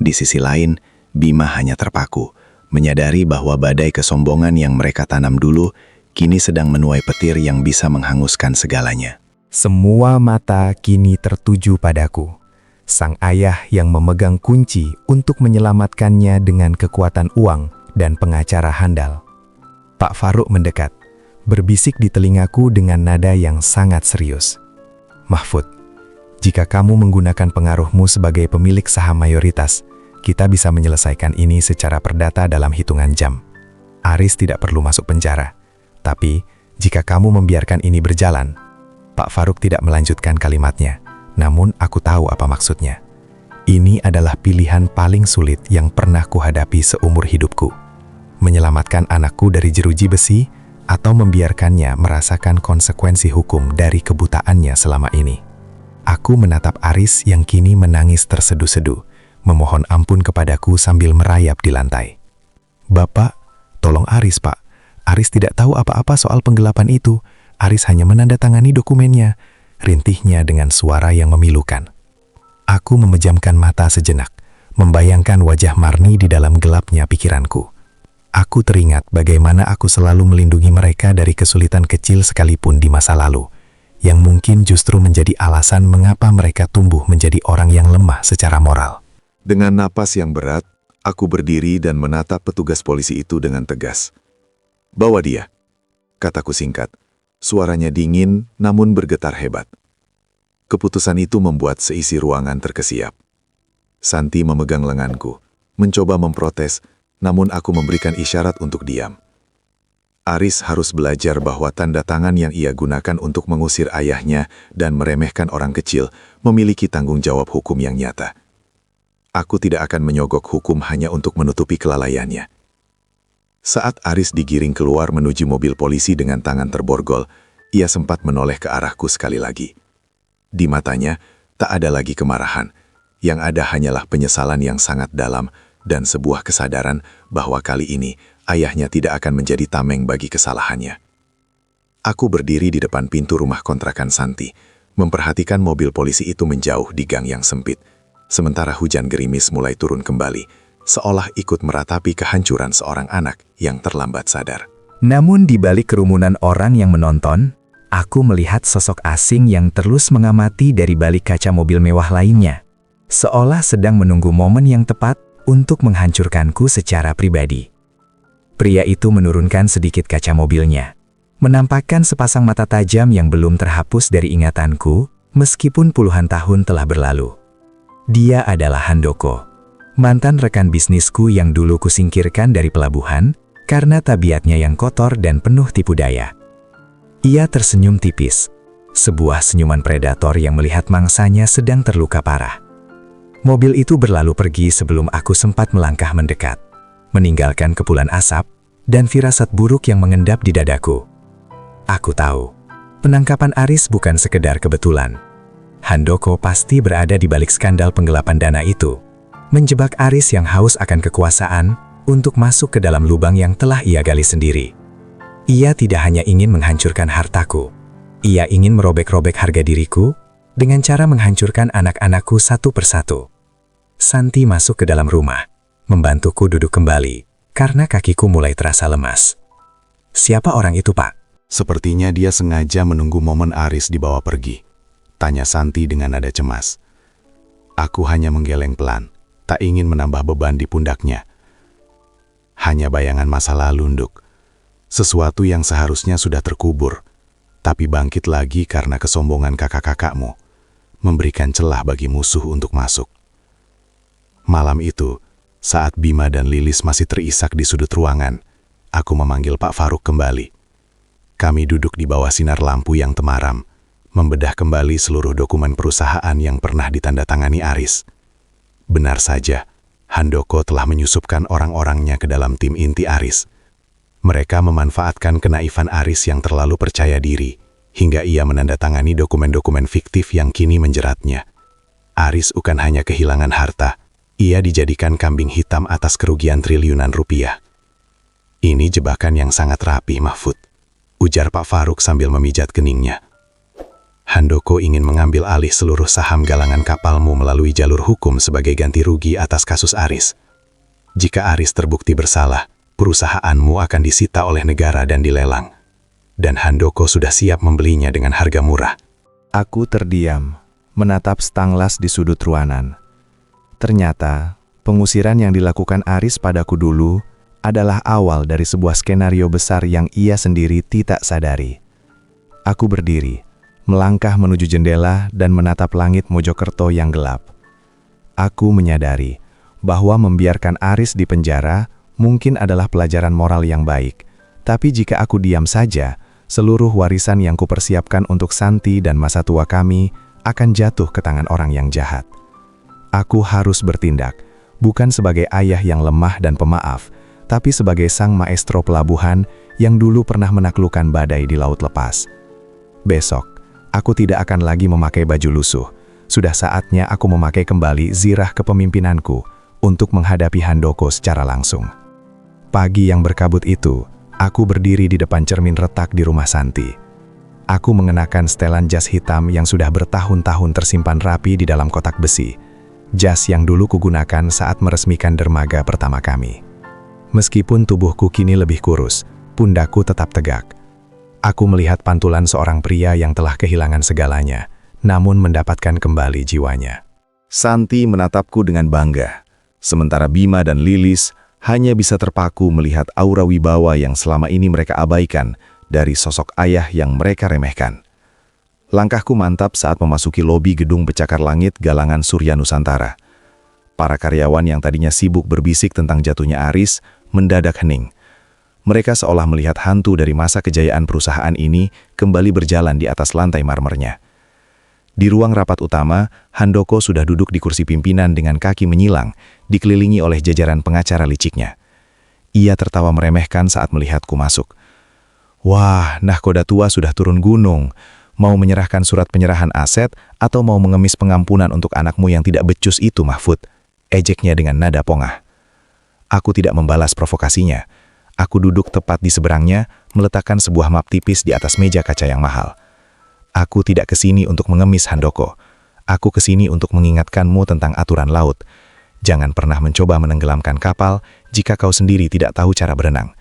Di sisi lain, Bima hanya terpaku, menyadari bahwa badai kesombongan yang mereka tanam dulu kini sedang menuai petir yang bisa menghanguskan segalanya. Semua mata kini tertuju padaku. Sang ayah yang memegang kunci untuk menyelamatkannya dengan kekuatan uang dan pengacara handal. Pak Faruk mendekat, berbisik di telingaku dengan nada yang sangat serius. Mahfud, jika kamu menggunakan pengaruhmu sebagai pemilik saham mayoritas, kita bisa menyelesaikan ini secara perdata dalam hitungan jam. Aris tidak perlu masuk penjara. Tapi, jika kamu membiarkan ini berjalan, Pak Faruk tidak melanjutkan kalimatnya. Namun aku tahu apa maksudnya. Ini adalah pilihan paling sulit yang pernah kuhadapi seumur hidupku. Menyelamatkan anakku dari jeruji besi, atau membiarkannya merasakan konsekuensi hukum dari kebutaannya selama ini. Aku menatap Aris yang kini menangis terseduh-seduh, memohon ampun kepadaku sambil merayap di lantai. Bapak, tolong Aris, Pak. Aris tidak tahu apa-apa soal penggelapan itu. Aris hanya menandatangani dokumennya, rintihnya dengan suara yang memilukan. Aku memejamkan mata sejenak, membayangkan wajah Marni di dalam gelapnya pikiranku. Aku teringat bagaimana aku selalu melindungi mereka dari kesulitan kecil sekalipun di masa lalu, yang mungkin justru menjadi alasan mengapa mereka tumbuh menjadi orang yang lemah secara moral. Dengan napas yang berat, aku berdiri dan menatap petugas polisi itu dengan tegas. "Bawa dia," kataku singkat. Suaranya dingin namun bergetar hebat. Keputusan itu membuat seisi ruangan terkesiap. Santi memegang lenganku, mencoba memprotes, namun aku memberikan isyarat untuk diam. Aris harus belajar bahwa tanda tangan yang ia gunakan untuk mengusir ayahnya dan meremehkan orang kecil memiliki tanggung jawab hukum yang nyata. Aku tidak akan menyogok hukum hanya untuk menutupi kelalaiannya. Saat Aris digiring keluar menuju mobil polisi dengan tangan terborgol, ia sempat menoleh ke arahku sekali lagi. Di matanya, tak ada lagi kemarahan. Yang ada hanyalah penyesalan yang sangat dalam dan sebuah kesadaran bahwa kali ini ayahnya tidak akan menjadi tameng bagi kesalahannya. Aku berdiri di depan pintu rumah kontrakan Santi, memperhatikan mobil polisi itu menjauh di gang yang sempit, sementara hujan gerimis mulai turun kembali, seolah ikut meratapi kehancuran seorang anak yang terlambat sadar. Namun di balik kerumunan orang yang menonton, aku melihat sosok asing yang terus mengamati dari balik kaca mobil mewah lainnya, seolah sedang menunggu momen yang tepat untuk menghancurkanku secara pribadi. Pria itu menurunkan sedikit kaca mobilnya, menampakkan sepasang mata tajam yang belum terhapus dari ingatanku, meskipun puluhan tahun telah berlalu. Dia adalah Handoko, mantan rekan bisnisku yang dulu kusingkirkan dari pelabuhan karena tabiatnya yang kotor dan penuh tipu daya. Ia tersenyum tipis, sebuah senyuman predator yang melihat mangsanya sedang terluka parah. Mobil itu berlalu pergi sebelum aku sempat melangkah mendekat, meninggalkan kepulan asap dan firasat buruk yang mengendap di dadaku. Aku tahu, penangkapan Aris bukan sekedar kebetulan. Handoko pasti berada di balik skandal penggelapan dana itu, menjebak Aris yang haus akan kekuasaan untuk masuk ke dalam lubang yang telah ia gali sendiri. Ia tidak hanya ingin menghancurkan hartaku, ia ingin merobek-robek harga diriku dengan cara menghancurkan anak-anakku satu persatu. Santi masuk ke dalam rumah, membantuku duduk kembali, karena kakiku mulai terasa lemas. "Siapa orang itu, Pak?" Sepertinya dia sengaja menunggu momen Aris dibawa pergi, tanya Santi dengan nada cemas. Aku hanya menggeleng pelan, tak ingin menambah beban di pundaknya. Hanya bayangan masa lalu, Nduk. Sesuatu yang seharusnya sudah terkubur, tapi bangkit lagi karena kesombongan kakak-kakakmu. memberikan celah bagi musuh untuk masuk. Malam itu, saat Bima dan Lilis masih terisak di sudut ruangan, aku memanggil Pak Faruk kembali. Kami duduk di bawah sinar lampu yang temaram, membedah kembali seluruh dokumen perusahaan yang pernah ditandatangani Aris. Benar saja, Handoko telah menyusupkan orang-orangnya ke dalam tim inti Aris. Mereka memanfaatkan kenaifan Aris yang terlalu percaya diri, hingga ia menandatangani dokumen-dokumen fiktif yang kini menjeratnya. Aris bukan hanya kehilangan harta, ia dijadikan kambing hitam atas kerugian triliunan rupiah. Ini jebakan yang sangat rapi, Mahfud, ujar Pak Faruk sambil memijat keningnya. Handoko ingin mengambil alih seluruh saham galangan kapalmu melalui jalur hukum sebagai ganti rugi atas kasus Aris. Jika Aris terbukti bersalah, perusahaanmu akan disita oleh negara dan dilelang. Dan Handoko sudah siap membelinya dengan harga murah. Aku terdiam, menatap stanglas di sudut ruangan. Ternyata, pengusiran yang dilakukan Aris padaku dulu adalah awal dari sebuah skenario besar yang ia sendiri tidak sadari. Aku berdiri, melangkah menuju jendela dan menatap langit Mojokerto yang gelap. Aku menyadari bahwa membiarkan Aris di penjara mungkin adalah pelajaran moral yang baik. Tapi jika aku diam saja, seluruh warisan yang kupersiapkan untuk Santi dan masa tua kami akan jatuh ke tangan orang yang jahat. Aku harus bertindak, bukan sebagai ayah yang lemah dan pemaaf, tapi sebagai sang maestro pelabuhan yang dulu pernah menaklukkan badai di laut lepas. Besok, aku tidak akan lagi memakai baju lusuh. Sudah saatnya aku memakai kembali zirah kepemimpinanku untuk menghadapi Handoko secara langsung. Pagi yang berkabut itu, aku berdiri di depan cermin retak di rumah Santi. Aku mengenakan setelan jas hitam yang sudah bertahun-tahun tersimpan rapi di dalam kotak besi. Jas yang dulu kugunakan saat meresmikan dermaga pertama kami. Meskipun tubuhku kini lebih kurus, pundakku tetap tegak. Aku melihat pantulan seorang pria yang telah kehilangan segalanya, namun mendapatkan kembali jiwanya. Santi menatapku dengan bangga, sementara Bima dan Lilis hanya bisa terpaku melihat aura wibawa yang selama ini mereka abaikan dari sosok ayah yang mereka remehkan. Langkahku mantap saat memasuki lobi gedung Becakar Langit Galangan Surya Nusantara. Para karyawan yang tadinya sibuk berbisik tentang jatuhnya Aris mendadak hening. Mereka seolah melihat hantu dari masa kejayaan perusahaan ini kembali berjalan di atas lantai marmernya. Di ruang rapat utama, Handoko sudah duduk di kursi pimpinan dengan kaki menyilang, dikelilingi oleh jajaran pengacara liciknya. Ia tertawa meremehkan saat melihatku masuk. "Wah, nahkoda tua sudah turun gunung. Mau menyerahkan surat penyerahan aset atau mau mengemis pengampunan untuk anakmu yang tidak becus itu, Mahfud?" ejeknya dengan nada pongah. Aku tidak membalas provokasinya. Aku duduk tepat di seberangnya, meletakkan sebuah map tipis di atas meja kaca yang mahal. Aku tidak kesini untuk mengemis, Handoko. Aku kesini untuk mengingatkanmu tentang aturan laut. Jangan pernah mencoba menenggelamkan kapal jika kau sendiri tidak tahu cara berenang,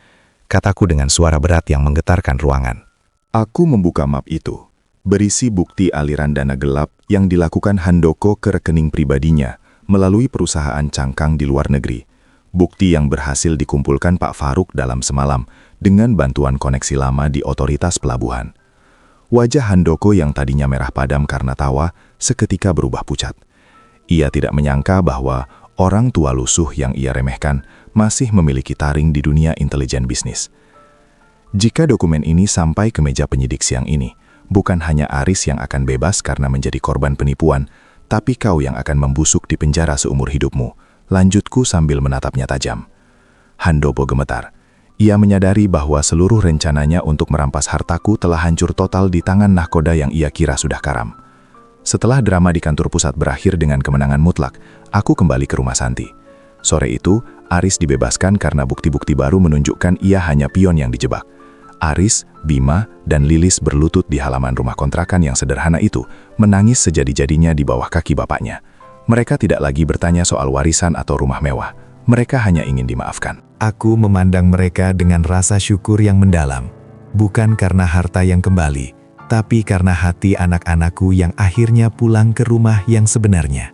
kataku dengan suara berat yang menggetarkan ruangan. Aku membuka map itu, berisi bukti aliran dana gelap yang dilakukan Handoko ke rekening pribadinya melalui perusahaan cangkang di luar negeri. Bukti yang berhasil dikumpulkan Pak Faruk dalam semalam dengan bantuan koneksi lama di otoritas pelabuhan. Wajah Handoko yang tadinya merah padam karena tawa seketika berubah pucat. Ia tidak menyangka bahwa orang tua lusuh yang ia remehkan masih memiliki taring di dunia intelijen bisnis. Jika dokumen ini sampai ke meja penyidik siang ini, bukan hanya Aris yang akan bebas karena menjadi korban penipuan, tapi kau yang akan membusuk di penjara seumur hidupmu, lanjutku sambil menatapnya tajam. Handoko gemetar. Ia menyadari bahwa seluruh rencananya untuk merampas hartaku telah hancur total di tangan nahkoda yang ia kira sudah karam. Setelah drama di kantor pusat berakhir dengan kemenangan mutlak, aku kembali ke rumah Santi. Sore itu, Aris dibebaskan karena bukti-bukti baru menunjukkan ia hanya pion yang dijebak. Aris, Bima, dan Lilis berlutut di halaman rumah kontrakan yang sederhana itu, menangis sejadi-jadinya di bawah kaki bapaknya. Mereka tidak lagi bertanya soal warisan atau rumah mewah. Mereka hanya ingin dimaafkan. Aku memandang mereka dengan rasa syukur yang mendalam. Bukan karena harta yang kembali, tapi karena hati anak-anakku yang akhirnya pulang ke rumah yang sebenarnya.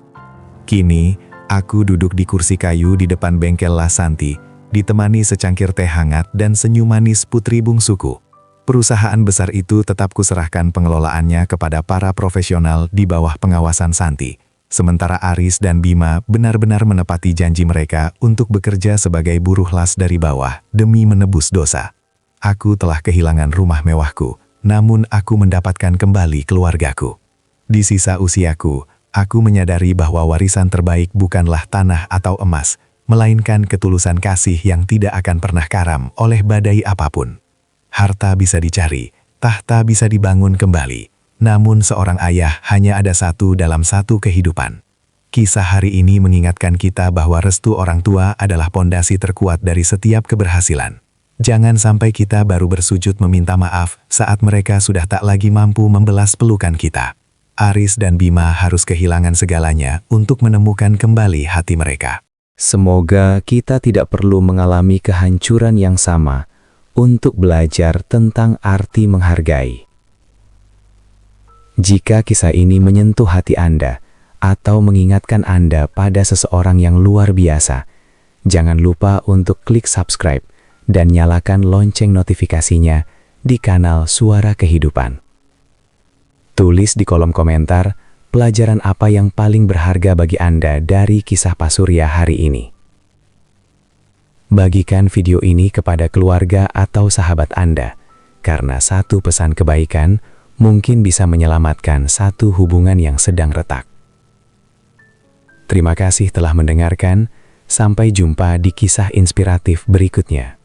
Kini, aku duduk di kursi kayu di depan bengkel La Santi, ditemani secangkir teh hangat dan senyum manis putri bungsuku. Perusahaan besar itu tetap kuserahkan pengelolaannya kepada para profesional di bawah pengawasan Santi. Sementara Aris dan Bima benar-benar menepati janji mereka untuk bekerja sebagai buruh las dari bawah demi menebus dosa. Aku telah kehilangan rumah mewahku, namun aku mendapatkan kembali keluargaku. Di sisa usiaku, aku menyadari bahwa warisan terbaik bukanlah tanah atau emas, melainkan ketulusan kasih yang tidak akan pernah karam oleh badai apapun. Harta bisa dicari, tahta bisa dibangun kembali, namun seorang ayah hanya ada satu dalam satu kehidupan. Kisah hari ini mengingatkan kita bahwa restu orang tua adalah pondasi terkuat dari setiap keberhasilan. Jangan sampai kita baru bersujud meminta maaf saat mereka sudah tak lagi mampu membelas pelukan kita. Aris dan Bima harus kehilangan segalanya untuk menemukan kembali hati mereka. Semoga kita tidak perlu mengalami kehancuran yang sama untuk belajar tentang arti menghargai. Jika kisah ini menyentuh hati Anda atau mengingatkan Anda pada seseorang yang luar biasa, jangan lupa untuk klik subscribe dan nyalakan lonceng notifikasinya di kanal Suara Kehidupan. Tulis di kolom komentar pelajaran apa yang paling berharga bagi Anda dari kisah Pak Surya hari ini. Bagikan video ini kepada keluarga atau sahabat Anda, karena satu pesan kebaikan mungkin bisa menyelamatkan satu hubungan yang sedang retak. Terima kasih telah mendengarkan, sampai jumpa di kisah inspiratif berikutnya.